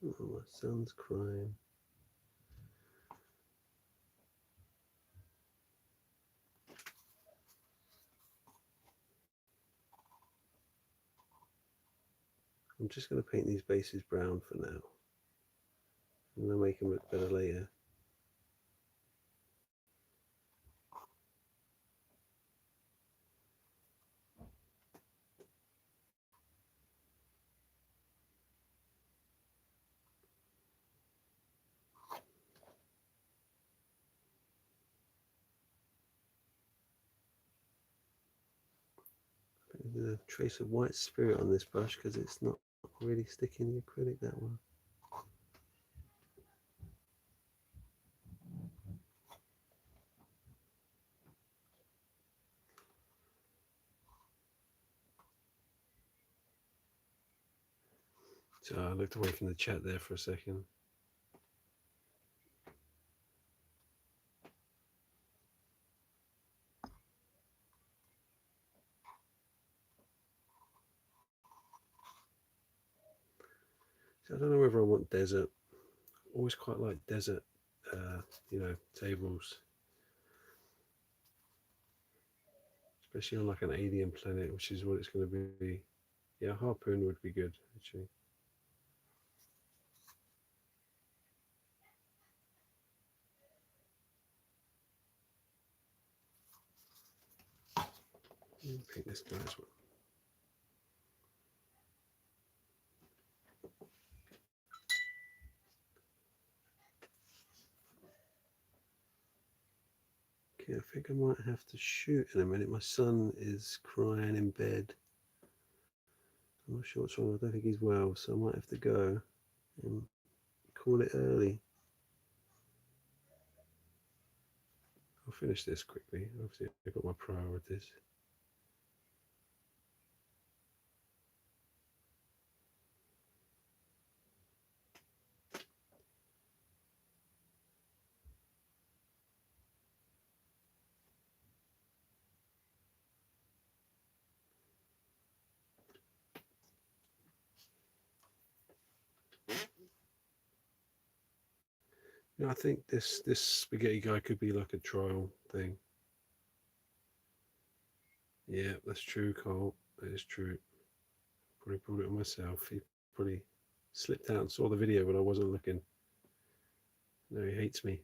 Oh, my son's crying. I'm just going to paint these bases brown for now. I'm going to make them look better later. A trace of white spirit on this brush because it's not really sticking the acrylic that well. So I looked away from the chat there for a second. So I don't know whether I want desert. I always quite like desert, tables. Especially on like an alien planet, which is what it's going to be. Yeah, harpoon would be good, actually. Paint this guy as well. Okay, I think I might have to shoot in a minute. My son is crying in bed. I'm not sure what's wrong. I don't think he's well, so I might have to go and call it early. I'll finish this quickly. Obviously, I've got my priorities. I think this spaghetti guy could be like a trial thing. Yeah, that's true, Carl. That is true. Probably brought it on myself. He probably slipped out and saw the video when I wasn't looking. No, he hates me.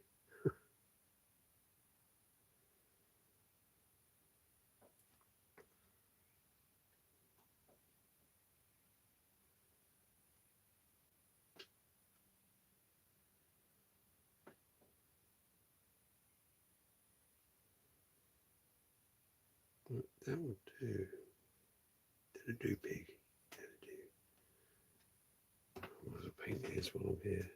That would do. That'll do, pig. That'll do. I might as well paint his while I'm here.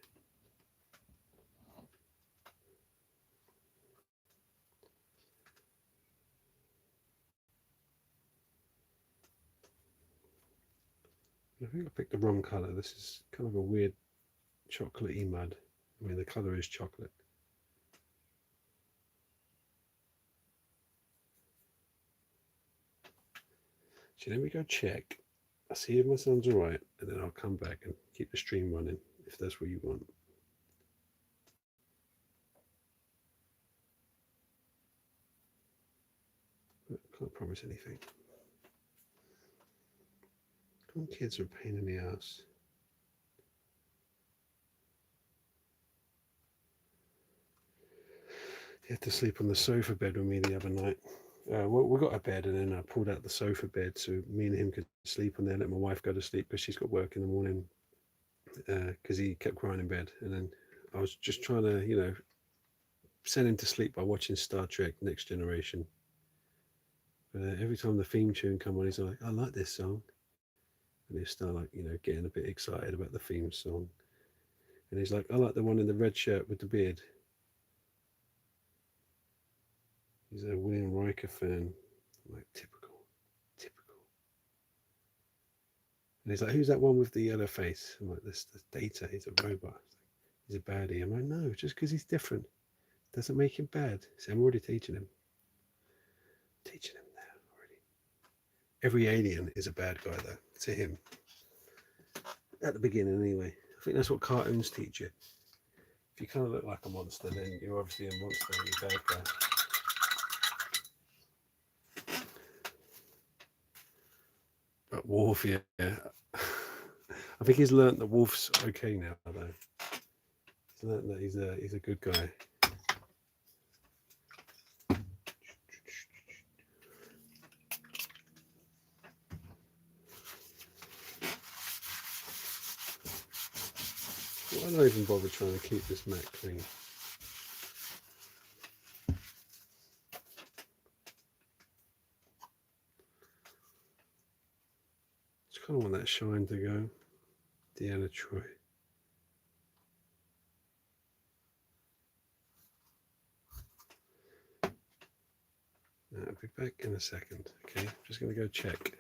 I think I picked the wrong colour. This is kind of a weird chocolatey mud. I mean, the colour is chocolate. So let me go check. I'll see if my son's all right, and then I'll come back and keep the stream running if that's what you want. But I can't promise anything. Come on, kids are a pain in the ass. He had to sleep on the sofa bed with me the other night. We got a bed, and then I pulled out the sofa bed so me and him could sleep on there. Let my wife go to sleep because she's got work in the morning. Because he kept crying in bed, and then I was just trying to, send him to sleep by watching Star Trek: Next Generation. But every time the theme tune come on, he's like, "I like this song," and he start getting a bit excited about the theme song. And he's like, "I like the one in the red shirt with the beard." He's a William Riker fan. I'm like, typical. And he's like, "Who's that one with the yellow face?" I'm like, "This Data. He's a robot. He's a baddie." I'm like, "No, just because he's different doesn't make him bad." See, I'm already teaching him. Teaching him now already. Every alien is a bad guy, though, to him. At the beginning, anyway. I think that's what cartoons teach you. If you kind of look like a monster, then you're obviously a monster and you're a bad guy. But Worf, yeah. I think he's learnt that Worf's okay now, though. He's learnt that he's a good guy. Why don't I even bother trying to keep this mat clean? Just kind of want that shine to go. Deanna Troy. I'll be back in a second. Okay, I'm just going to go check.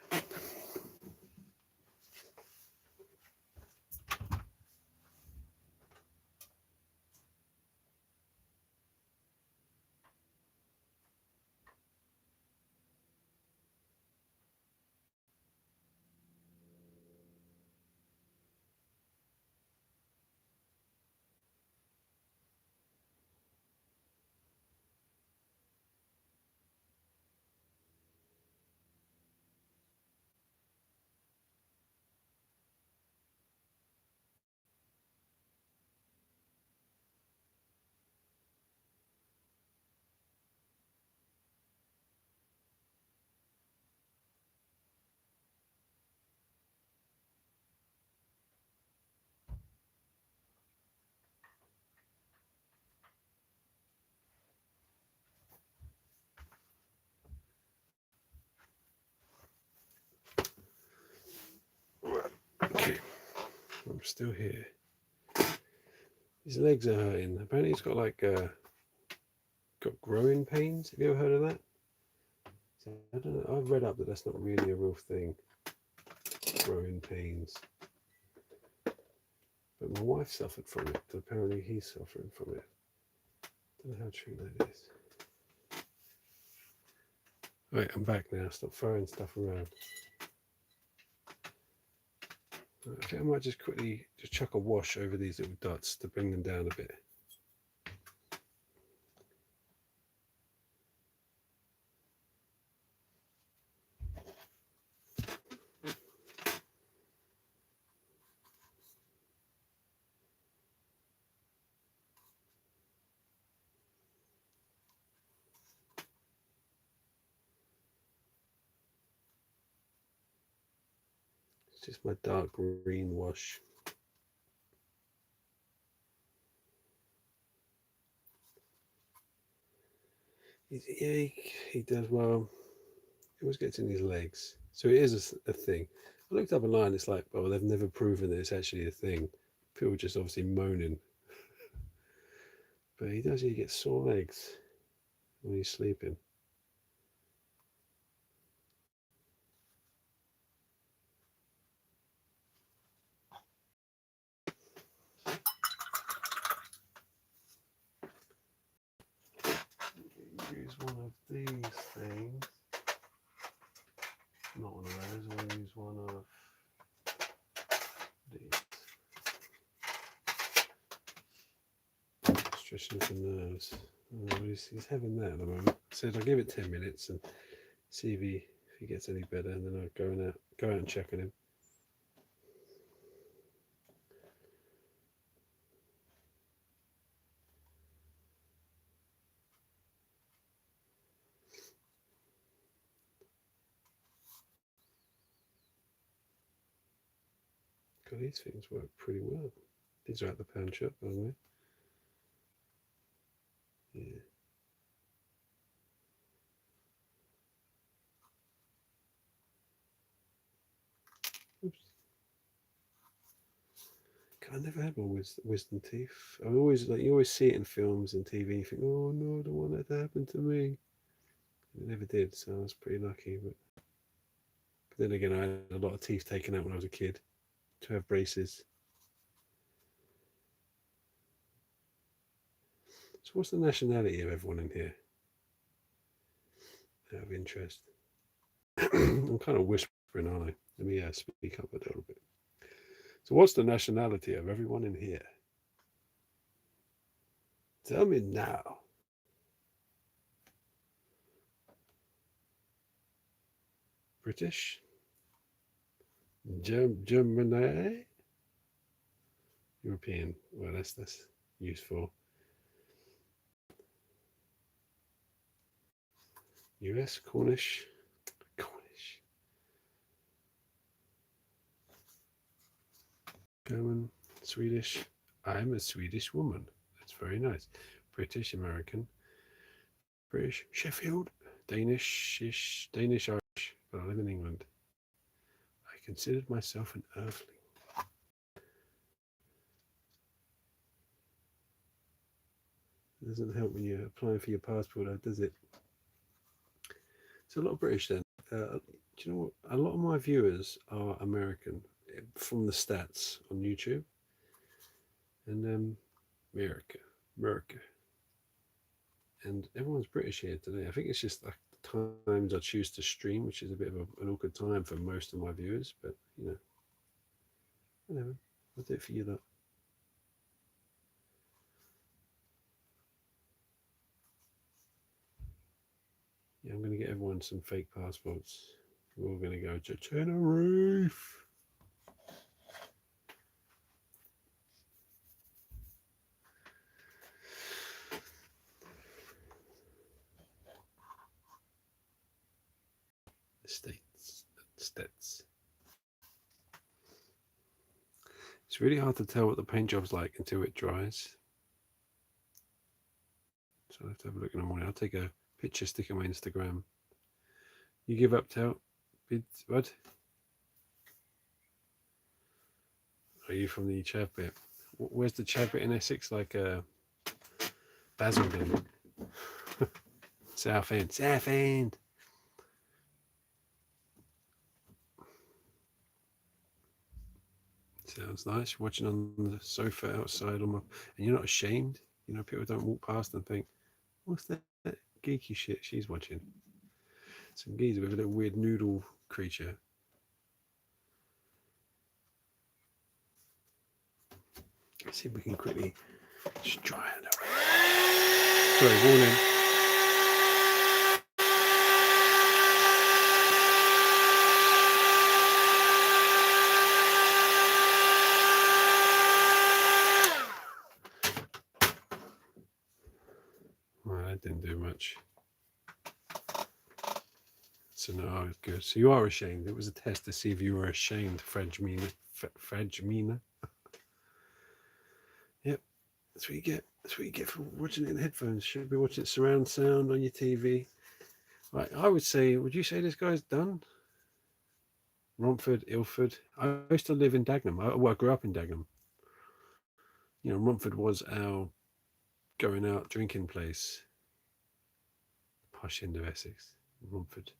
still here. His legs are hurting. Apparently he's got like got growing pains. Have you ever heard of that? So, I don't know. I've read up that that's not really a real thing. Growing pains. But my wife suffered from it. So apparently he's suffering from it. I don't know how true that is. Right, I'm back now. Stop throwing stuff around. I think I might just quickly just chuck a wash over these little dots to bring them down a bit. It's just my dark green wash. He does well. He always gets in his legs. So it is a thing. I looked up online, it's like, oh, they've never proven that it's actually a thing. People just obviously moaning. But he get sore legs when he's sleeping. Use one of these things. Not one of those, I'll use one of these. Stretching the nerves. Oh, he's having that at the moment. I said I'll give it 10 minutes and see if he gets any better, and then I'll go out and check on him. God, these things work pretty well. These are at the pound shop, by the way. Yeah. Oops. God, I never had my wisdom teeth. I always you always see it in films and TV. And you think, oh no, I don't want that to happen to me. And it never did, so I was pretty lucky. But then again, I had a lot of teeth taken out when I was a kid to have braces. So what's the nationality of everyone in here? Out of interest. I'm kind of whispering, aren't I? Let me speak up a little bit. So what's the nationality of everyone in here? Tell me now. British? German? European. Well, that's useful. US, Cornish, German, Swedish. I'm a Swedish woman. That's very nice. British, American, British, Sheffield, Danish, Irish, but I live in England. I considered myself an earthling. It doesn't help when you're applying for your passport, does it? It's a lot of British then. Do you know what? A lot of my viewers are American from the stats on YouTube. And America. And everyone's British here today. I think it's just like the times I choose to stream, which is a bit of an awkward time for most of my viewers. But, you know, whatever. I'll do it for you, though. Yeah, I'm going to get everyone some fake passports. We're all going to go to Tenerife. States. It's really hard to tell what the paint job's like until it dries. So I have to have a look in the morning. I'll take a picture, stick it on my Instagram. You give up, Tell? What? Are you from the chav bit? Where's the chav bit in Essex? Like Basildon, Southend, Southend. Sounds nice. Watching on the sofa outside on my, and you're not ashamed. You know, people don't walk past and think, "What's that geeky shit she's watching?" Some geezer with a little weird noodle creature. Let's see if we can quickly just try it out. Sorry, warning. Well, that didn't do much. So no, good. So you are ashamed. It was a test to see if you were ashamed, Fredgmina. Fredgmina. Yep, that's what you get. That's what you get for watching it in headphones. Should be watching it surround sound on your TV. Right, I would say, would you say this guy's done? Romford, Ilford. I used to live in Dagenham. I grew up in Dagenham. You know, Romford was our going out drinking place. Posh end of Essex, Romford.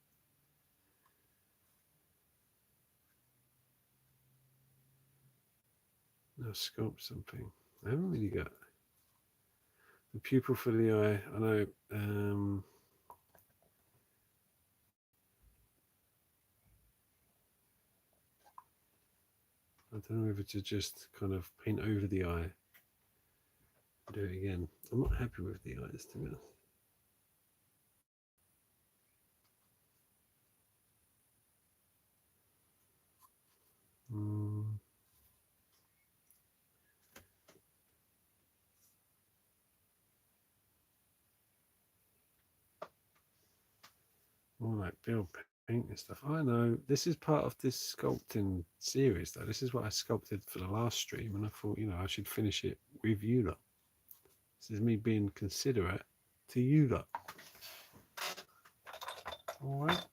Now sculpt something. I haven't really got the pupil for the eye. I know. I don't know if to just kind of paint over the eye. Do it again. I'm not happy with the eyes, to be honest. More like build paint and stuff. I know this is part of this sculpting series, though. This is what I sculpted for the last stream, and I thought, you know, I should finish it with you lot. This is me being considerate to you lot. All right.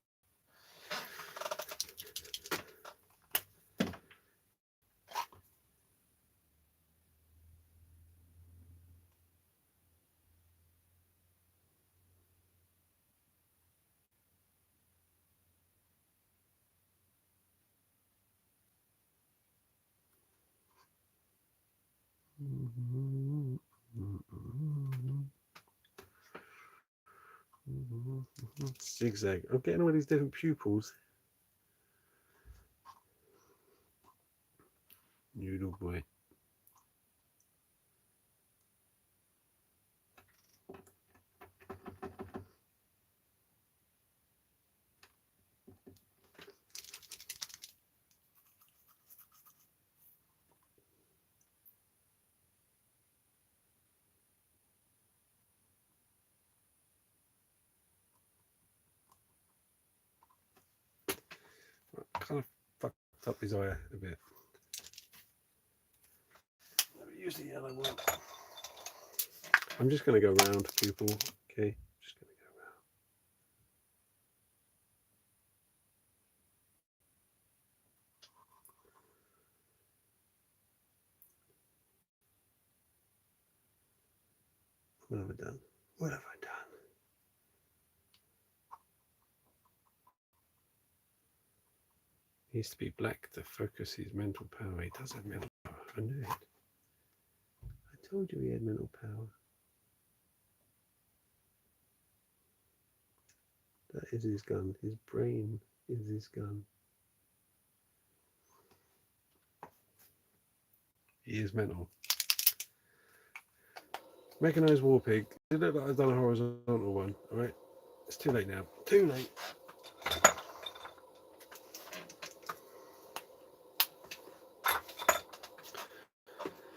Zigzag. I'm getting all these different pupils. Noodle boy. Kind of fucked up his eye a bit. Use the yellow one. I'm just going to go round pupil. Okay, just going to go round. What have I done? What have I done? He needs to be black to focus his mental power. He does have mental power. I knew it. I told you he had mental power. That is his gun. His brain is his gun. He is mental. Mechanized war pig. It looked like I've done a horizontal one. All right, it's too late now. Too late.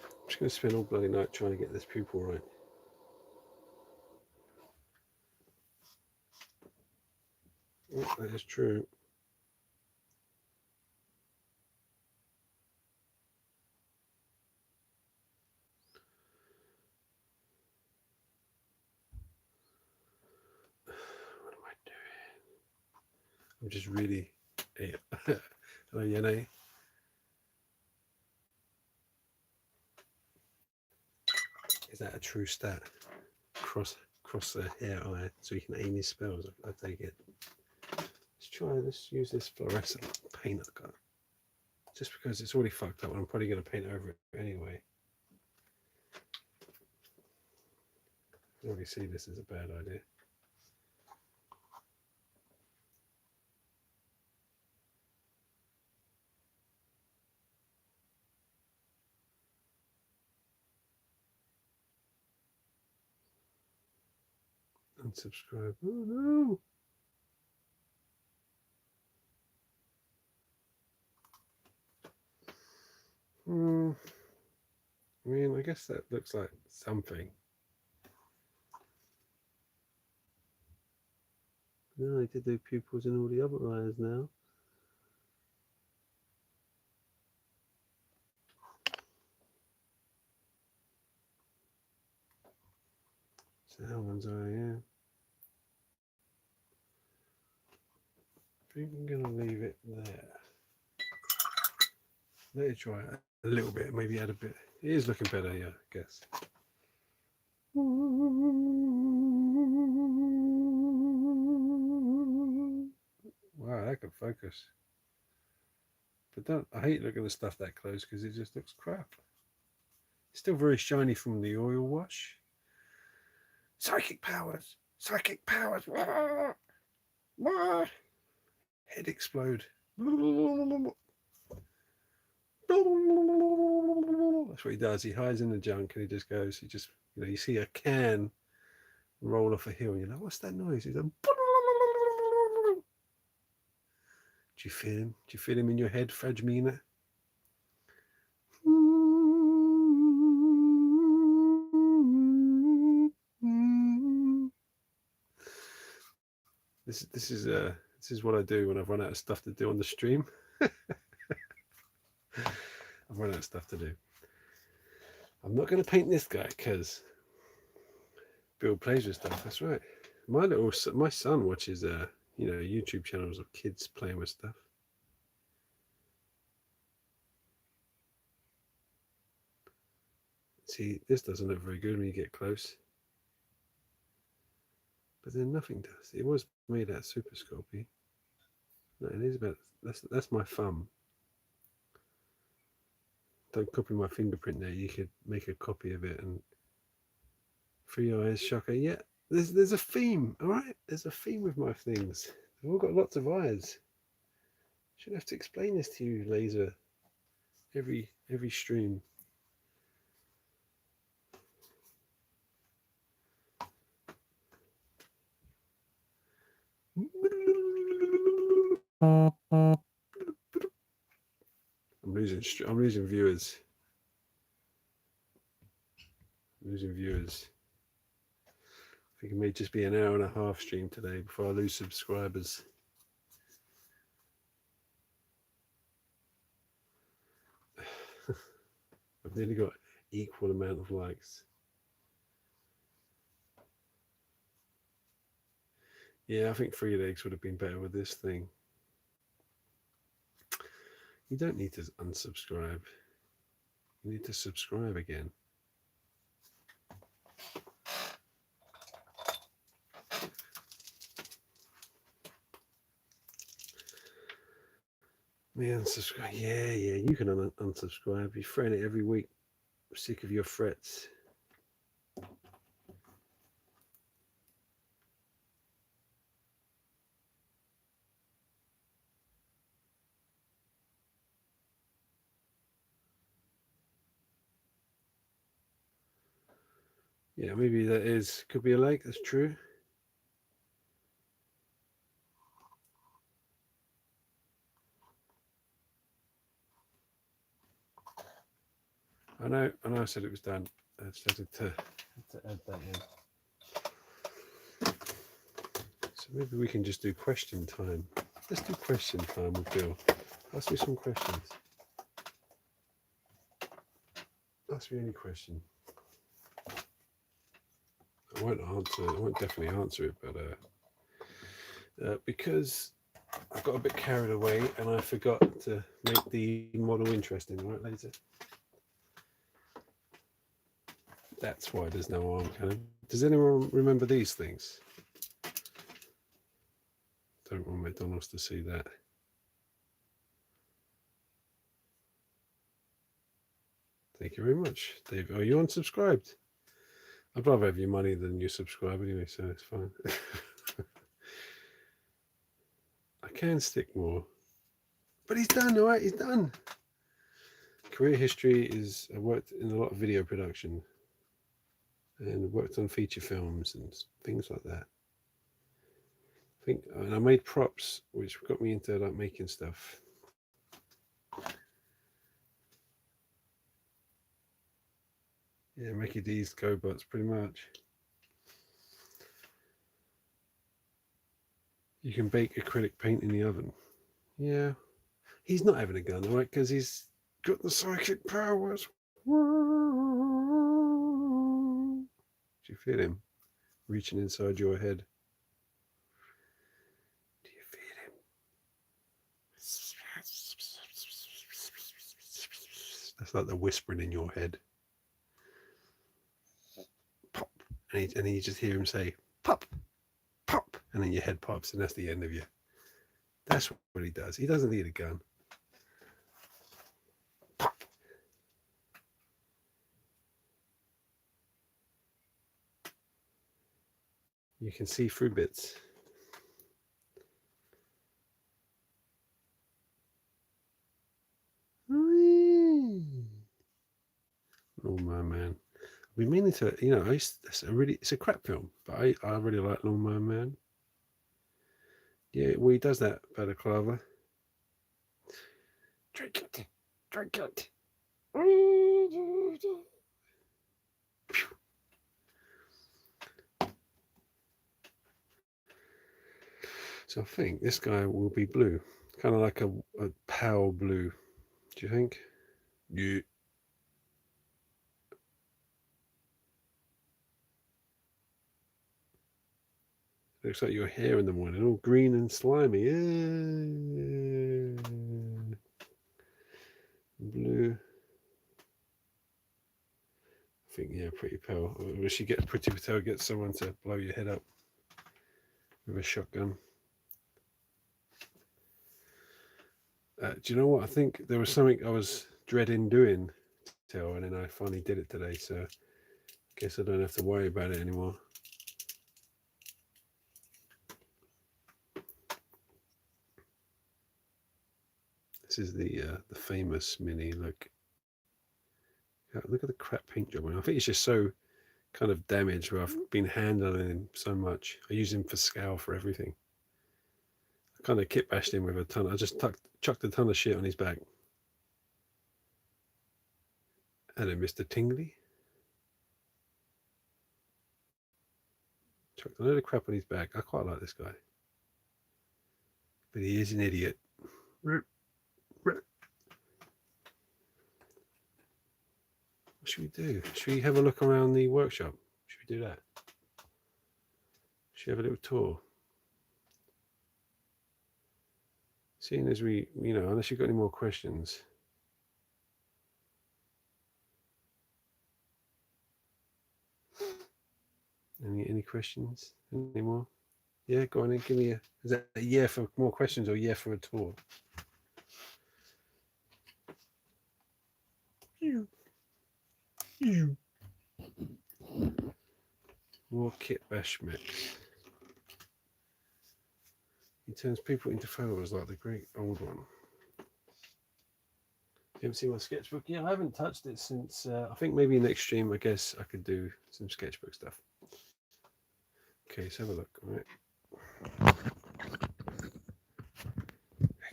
I'm just going to spend all bloody night trying to get this pupil right. Oh, that is true. What am I doing? I'm just really. Hello, Yene. Is that a true stat? Cross the hair eye so you can aim his spells. I take it. Let's use this fluorescent paint I got. Just because it's already fucked up, and I'm probably going to paint over it anyway. I already see this as a bad idea. Unsubscribe. Oh no! I mean, I guess that looks like something. No, I did do pupils in all the other eyes now. So that one's eye, yeah. I think I'm going to leave it there. Let it dry a little bit, maybe add a bit. It is looking better, yeah, I guess. Wow, that could focus. But I hate looking at stuff that close because it just looks crap. It's still very shiny from the oil wash. Psychic powers! Psychic powers! Head explode. That's what he does. He hides in the junk and he just goes, you see a can roll off a hill and you're like, what's that noise? He's like, do you feel him? Do you feel him in your head, Fragmina? This is what I do when I've run out of stuff to do on the stream. I've run out of stuff to do. I'm not going to paint this guy because Bill plays with stuff. That's right. My son watches YouTube channels of kids playing with stuff. See, this doesn't look very good when you get close. But then nothing does. It was made out of super sculpty. No, it is about that's my thumb. Don't copy my fingerprint there. You could make a copy of it and 3 eyes, shocker. Yeah, there's a theme, all right? There's a theme with my things. They've all got lots of eyes. Shouldn't have to explain this to you, Laser. Every stream. I'm losing viewers. I think it may just be an hour and a half stream today before I lose subscribers. I've nearly got equal amount of likes. Yeah, I think 3 legs would have been better with this thing. You don't need to unsubscribe. You need to subscribe again. Me unsubscribe. Yeah, you can unsubscribe. You're throwing it every week. I'm sick of your threats. Yeah, maybe could be a lake, that's true. I know I said it was done. I just had to add that in. So maybe we can just do question time. Let's do question time with Bill. Ask me some questions. Ask me any question. I won't definitely answer it, but because I got a bit carried away and I forgot to make the model interesting, right, Laser? That's why there's no arm cannon. Does anyone remember these things? Don't want McDonald's to see that. Thank you very much, Dave. Are you unsubscribed? I'd rather have your money than you subscribe anyway, so it's fine. I can stick more. But he's done, all right? He's done. Career history is I worked in a lot of video production and worked on feature films and things like that. And I made props, which got me into like making stuff. Yeah, Mickey D's GoBots, pretty much. You can bake acrylic paint in the oven. Yeah, he's not having a gun, all right, because he's got the psychic powers. Do you feel him reaching inside your head? Do you feel him? That's like the whispering in your head. Pop. And then you just hear him say, pop, pop. And then your head pops, and that's the end of you. That's what he does. He doesn't need a gun. Pop. You can see through bits. Lawnmower Man. I've been meaning to, it's a crap film, but I really like Lawnmower Man. Yeah, well, he does that balaclava. Drink it. Drink it. So I think this guy will be blue. Kind of like a pale blue. Do you think? Yeah. Looks like your hair in the morning, all green and slimy. Yeah. Blue. I think, yeah, pretty pale. I wish you get pretty pale, get someone to blow your head up with a shotgun. Do you know what? I think there was something I was dreading doing, and then I finally did it today. So I guess I don't have to worry about it anymore. This is the famous Mini. Look at the crap paint job. I think it's just so kind of damaged where I've been handling him so much. I use him for scale for everything. I kind of kit bashed him with a ton. I just chucked a ton of shit on his back. Hello, Mr. Tingley. Chucked a load of crap on his back. I quite like this guy. But he is an idiot. What should we do? Should we have a look around the workshop? Should we do that? Should we have a little tour? Seeing as we, unless you've got any more questions. Any questions? Any more? Yeah, go on in. Give me is that a yeah for more questions or yeah for a tour? More kit bash mix. He turns people into followers like the great old one. You haven't seen my sketchbook? Yeah, I haven't touched it since, I think maybe next stream, I guess I could do some sketchbook stuff. Okay, let's have a look, all right?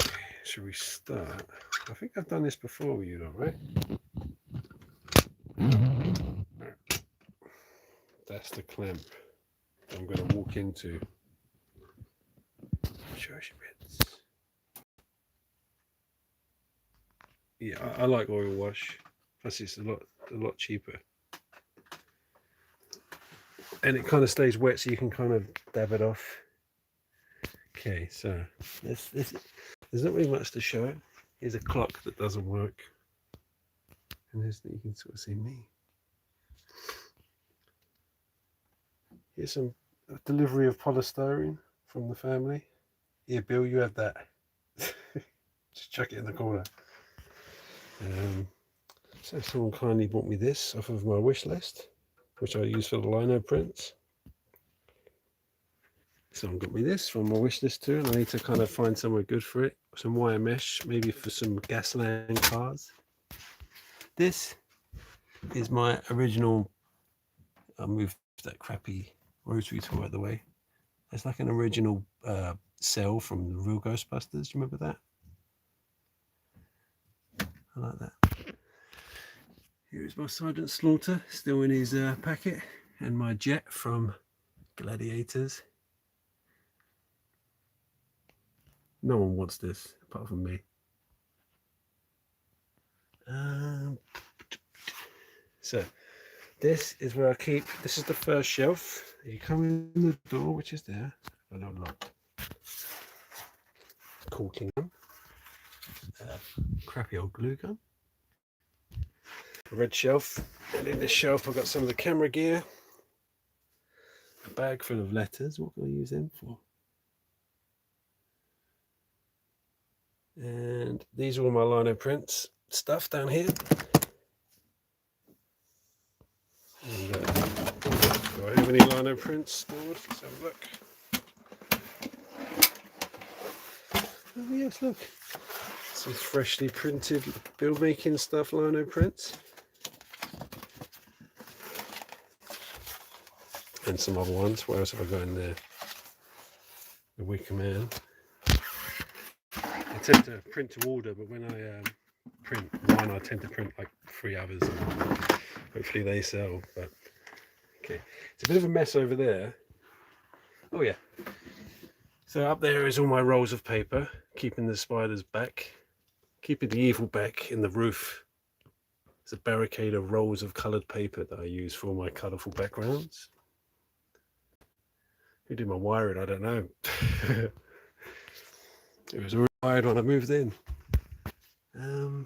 Okay, should we start? I think I've done this before with you though, right? That's the clamp I'm going to walk into. Show you bits. Yeah, I like oil wash. Plus, it's a lot cheaper, and it kind of stays wet, so you can kind of dab it off. Okay, so there's not really much to show. Here's a clock that doesn't work, and you can sort of see me. Here's a delivery of polystyrene from the family. Here, Bill, you have that. Just chuck it in the corner. So someone kindly bought me this off of my wish list, which I use for the lino prints. Someone got me this from my wish list too, and I need to kind of find somewhere good for it. Some wire mesh, maybe for some Gasland cars. This is my original. I'll move that crappy rotary tool out of the way. It's like an original cell from the real Ghostbusters. Do you remember that? I like that. Here's my Sergeant Slaughter, still in his packet, and my jet from Gladiators. No one wants this apart from me. So this is where I keep. This is the first shelf. You come in the door, which is there. A little lock. Caulking gun. Crappy old glue gun. A red shelf, and in this shelf I've got some of the camera gear. A bag full of letters. What can I use them for? And these are all my lino prints stuff down here. And, do I have any lino prints stored? Let's have a look. Oh yes, look. Some freshly printed bill making stuff, lino prints. And some other ones. What else have I got in there? The Wicker Man. I tend to print to order, but when I print one, I tend to print like 3 others. And hopefully they sell. But okay, it's a bit of a mess over there. Oh yeah. So up there is all my rolls of paper, keeping the spiders back, keeping the evil back in the roof. It's a barricade of rolls of coloured paper that I use for all my colourful backgrounds. Who did my wiring? I don't know. It was already wired when I moved in. So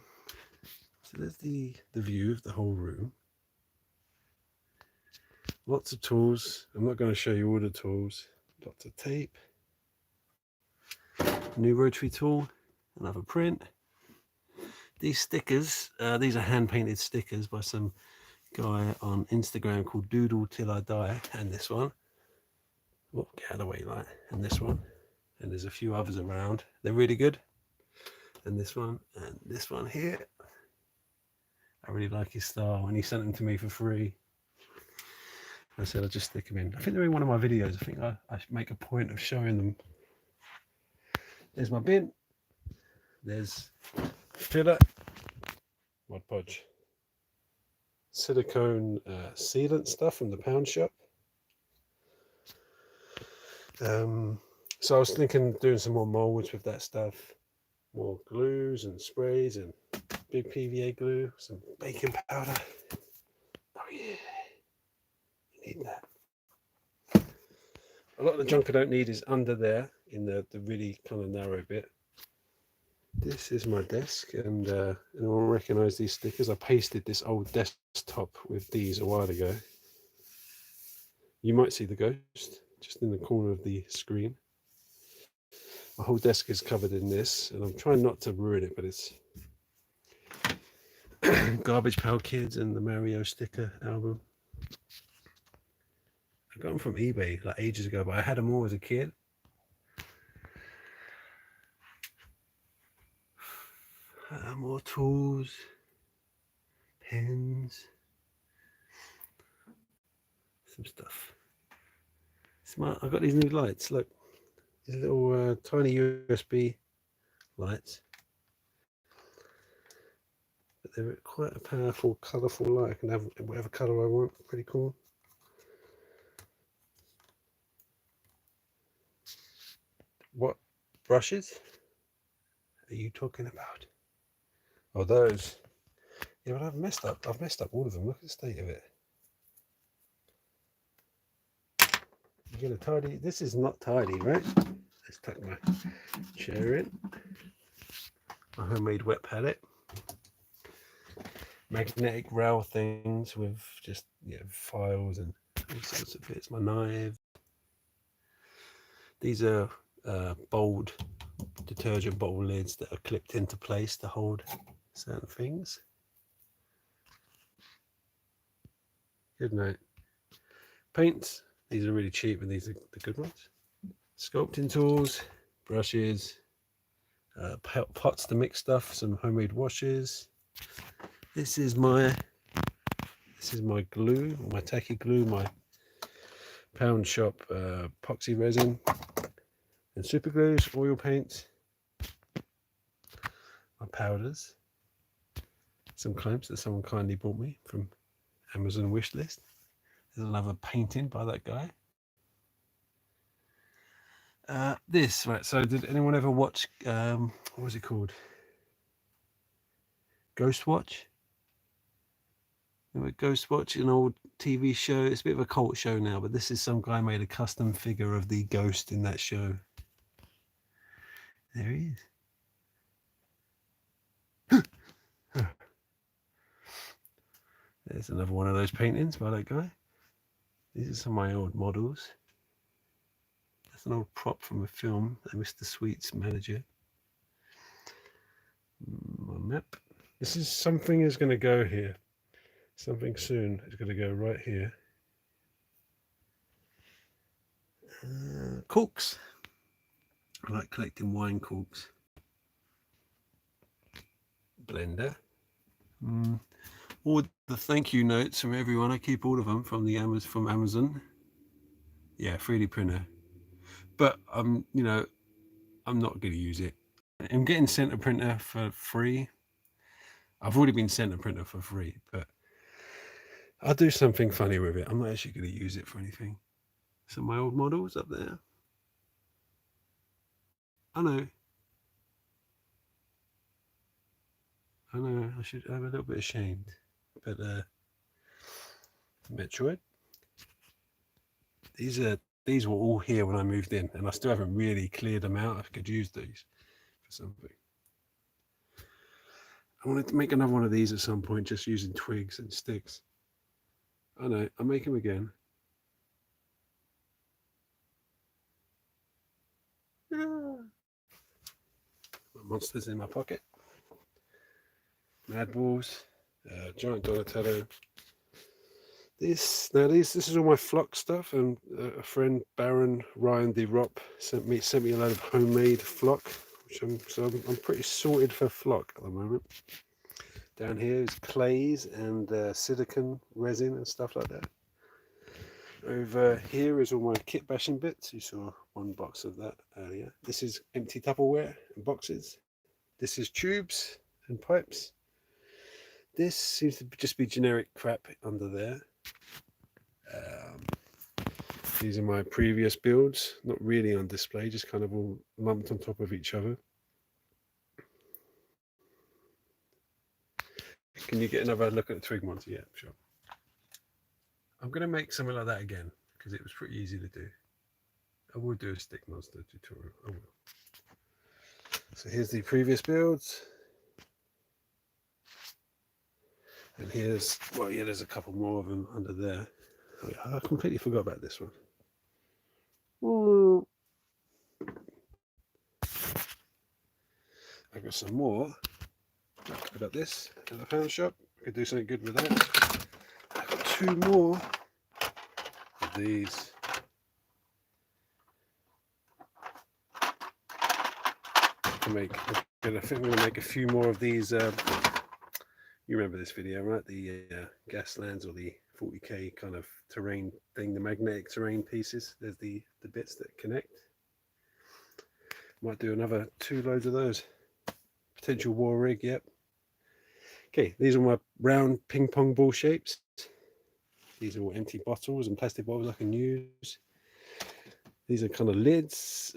there's the view of the whole room. Lots of tools. I'm not going to show you all the tools. Lots of tape. New rotary tool. Another print. These stickers, these are hand painted stickers by some guy on Instagram called Doodle Till I Die. And this one. Oh, get out of the way, like. And this one. And there's a few others around. They're really good. And this one here. I really like his style, and he sent them to me for free. I said I'll just stick them in. I think they're in one of my videos. I think I should make a point of showing them. There's my bin. There's filler, Mod Podge, silicone sealant stuff from the pound shop. So I was thinking of doing some more molds with that stuff. More glues and sprays and big PVA glue, some baking powder. Oh yeah, you need that. A lot of the junk I don't need is under there in the really kind of narrow bit. This is my desk, and anyone will recognise these stickers. I pasted this old desktop with these a while ago. You might see the ghost just in the corner of the screen. My whole desk is covered in this, and I'm trying not to ruin it, but it's Garbage Pail Kids and the Mario sticker album. I got them from eBay like ages ago, but I had them all as a kid. More tools, pens, some stuff. Smart. I've got these new lights. Look, these little tiny USB lights. But they're quite a powerful, colourful light. I can have whatever colour I want. Pretty cool. What brushes are you talking about? Oh, those. Yeah, but I've messed up all of them. Look at the state of it. You're gonna tidy. This is not tidy, right? Let's tuck my chair in. My homemade wet palette. Magnetic rail things with just files and all sorts of bits. My knife. These are bold detergent bottle lids that are clipped into place to hold certain things. Good night. Paints. These are really cheap, and these are the good ones. Sculpting tools, brushes, pots to mix stuff, some homemade washes. This is my glue, my tacky glue, my pound shop epoxy resin, and super glues, oil paints, my powders, some clamps that someone kindly bought me from Amazon wish list. There's another painting by that guy. This, right, so did anyone ever watch, what was it called? Ghost Watch? Remember Ghost Watch, an old TV show? It's a bit of a cult show now, but this is some guy made a custom figure of the ghost in that show. There he is. There's another one of those paintings by that guy. These are some of my old models. That's an old prop from a film, Mr. Sweet's manager. My map. This is something is going to go here. Something soon is going to go right here. Corks. I like collecting wine corks. Blender. All the thank you notes from everyone. I keep all of them from the Amazon. Yeah, 3D printer. But you know, I'm not going to use it. I'm getting sent a printer for free. I've already been sent a printer for free, but I'll do something funny with it. I'm not actually going to use it for anything. Some of my old models up there. I know, I should have a little bit ashamed, but Metroid. These were all here when I moved in, and I still haven't really cleared them out. I could use these for something. I wanted to make another one of these at some point, just using twigs and sticks. I know, I'll make them again. Monsters in my pocket. Mad Balls, Giant Donatello. This is all my flock stuff, and a friend Baron Ryan D. Ropp sent me a load of homemade flock, which I'm pretty sorted for flock at the moment. Down here is clays and silicone resin and stuff like that. Over here is all my kit bashing bits. You saw one box of that earlier. This is empty Tupperware and boxes. This is tubes and pipes. This seems to just be generic crap under there. These are my previous builds, not really on display, just kind of all lumped on top of each other. Can you get another look at the twig monster? Yeah, sure. I'm going to make something like that again, because it was pretty easy to do. I will do a stick monster tutorial. I will. So here's the previous builds. And here's, well, yeah, there's a couple more of them under there. Oh, yeah, I completely forgot about this one. Ooh. I've got some more. I got this in the pound shop. I could do something good with that. I've got two more of these. I think I'm going to make a few more of these. You remember this video, right? The Gaslands or the 40k kind of terrain thing, the magnetic terrain pieces. There's the bits that connect. Might do another 2 loads of those. Potential war rig, yep. Okay, these are my round ping pong ball shapes. These are all empty bottles and plastic bottles I can use. These are kind of lids,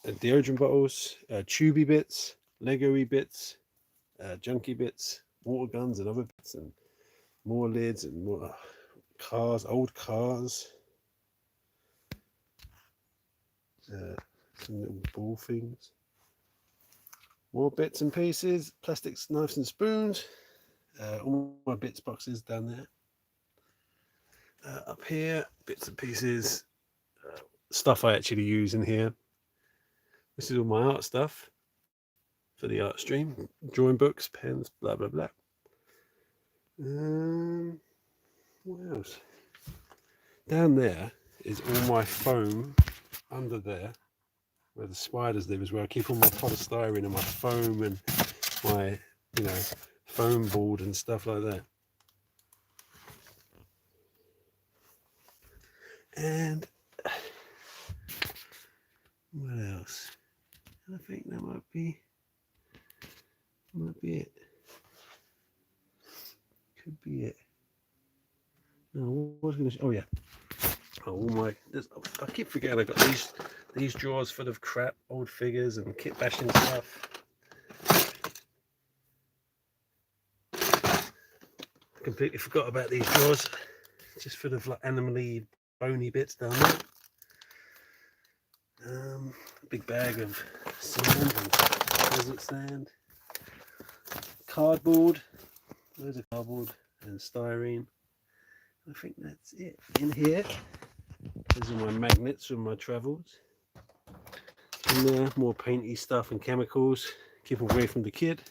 deodorant bottles, tubey bits, Lego-y bits, junky bits, water guns and other bits, and more lids and more cars, old cars. Some little ball things. More bits and pieces, plastics, knives and spoons. All my bits boxes down there. Up here, bits and pieces, stuff I actually use in here. This is all my art stuff for the art stream, drawing books, pens, blah blah blah. What else? Down there is all my foam. Under there, where the spiders live, is where I keep all my polystyrene and my foam and my, foam board and stuff like that. And what else? I think that might be it. Could be it. No, what was I going to? Oh yeah. I keep forgetting I got these drawers full of crap, old figures and kit bashing stuff. Completely forgot about these drawers. Just full of like animally bony bits down there. A big bag of sand and desert sand. Cardboard. Loads of cardboard and styrene. I think that's it. In here, these are my magnets from my travels. In there, more painty stuff and chemicals. Keep away from the kid.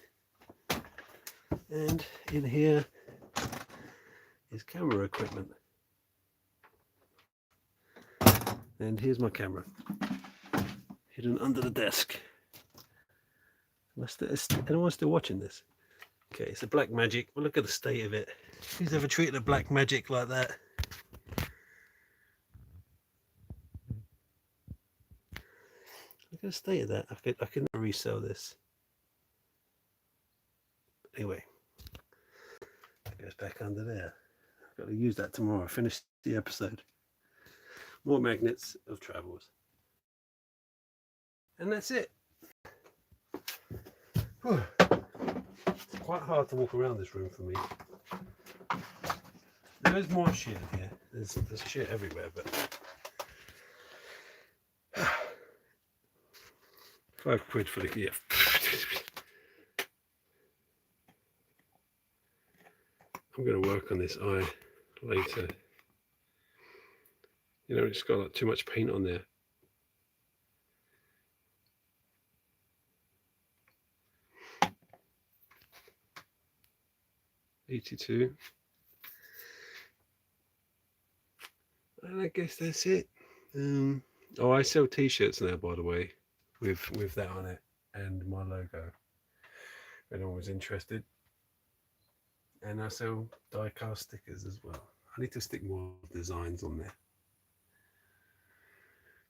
And in here is camera equipment. And here's my camera, hidden under the desk. Anyone still watching this? Okay, it's a Black Magic. Well, look at the state of it. Who's ever treated a Black Magic like that? Look at the state of that. I can resell this. Anyway, it goes back under there. I've got to use that tomorrow. I finished the episode. More magnets of travels. And that's it. Whew. It's quite hard to walk around this room for me. There's more shit in here. There's shit everywhere, but £5 for the gift. I'm going to work on this eye later. It's got like too much paint on there. $82. And I guess that's it. I sell t-shirts now, by the way, with that on it and my logo. If anyone was interested. And I sell die-cast stickers as well. I need to stick more designs on there.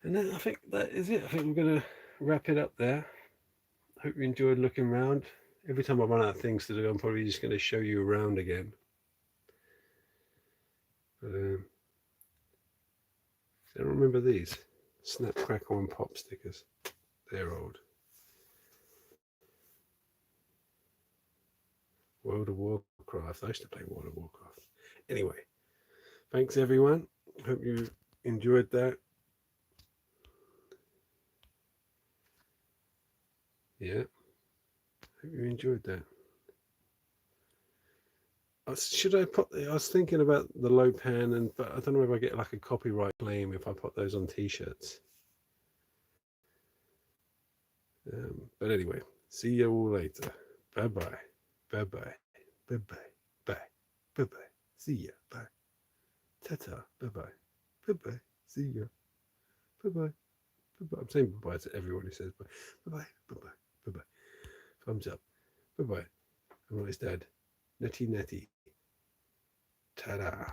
And then I think that is it. I think we're going to wrap it up there. Hope you enjoyed looking around. Every time I run out of things to do, I'm probably just going to show you around again. But, I remember these Snap, Crackle and Pop stickers. They're old. World of Warcraft. I used to play World of Warcraft. Anyway, thanks everyone. Hope you enjoyed that. Yeah, hope you enjoyed that. I was thinking about the Lopan, but I don't know if I get like a copyright claim if I put those on t-shirts. But anyway, see you all later. Bye bye. Bye bye. Bye bye. Bye. Bye bye. See ya. Bye. Ta-ta. Bye bye. Bye bye. See ya. Bye bye. Bye bye. I'm saying bye bye to everyone who says bye. Bye bye. Bye bye. Bye bye. Thumbs up. Bye bye. I'm not his dad. Netty netty. Ta-da.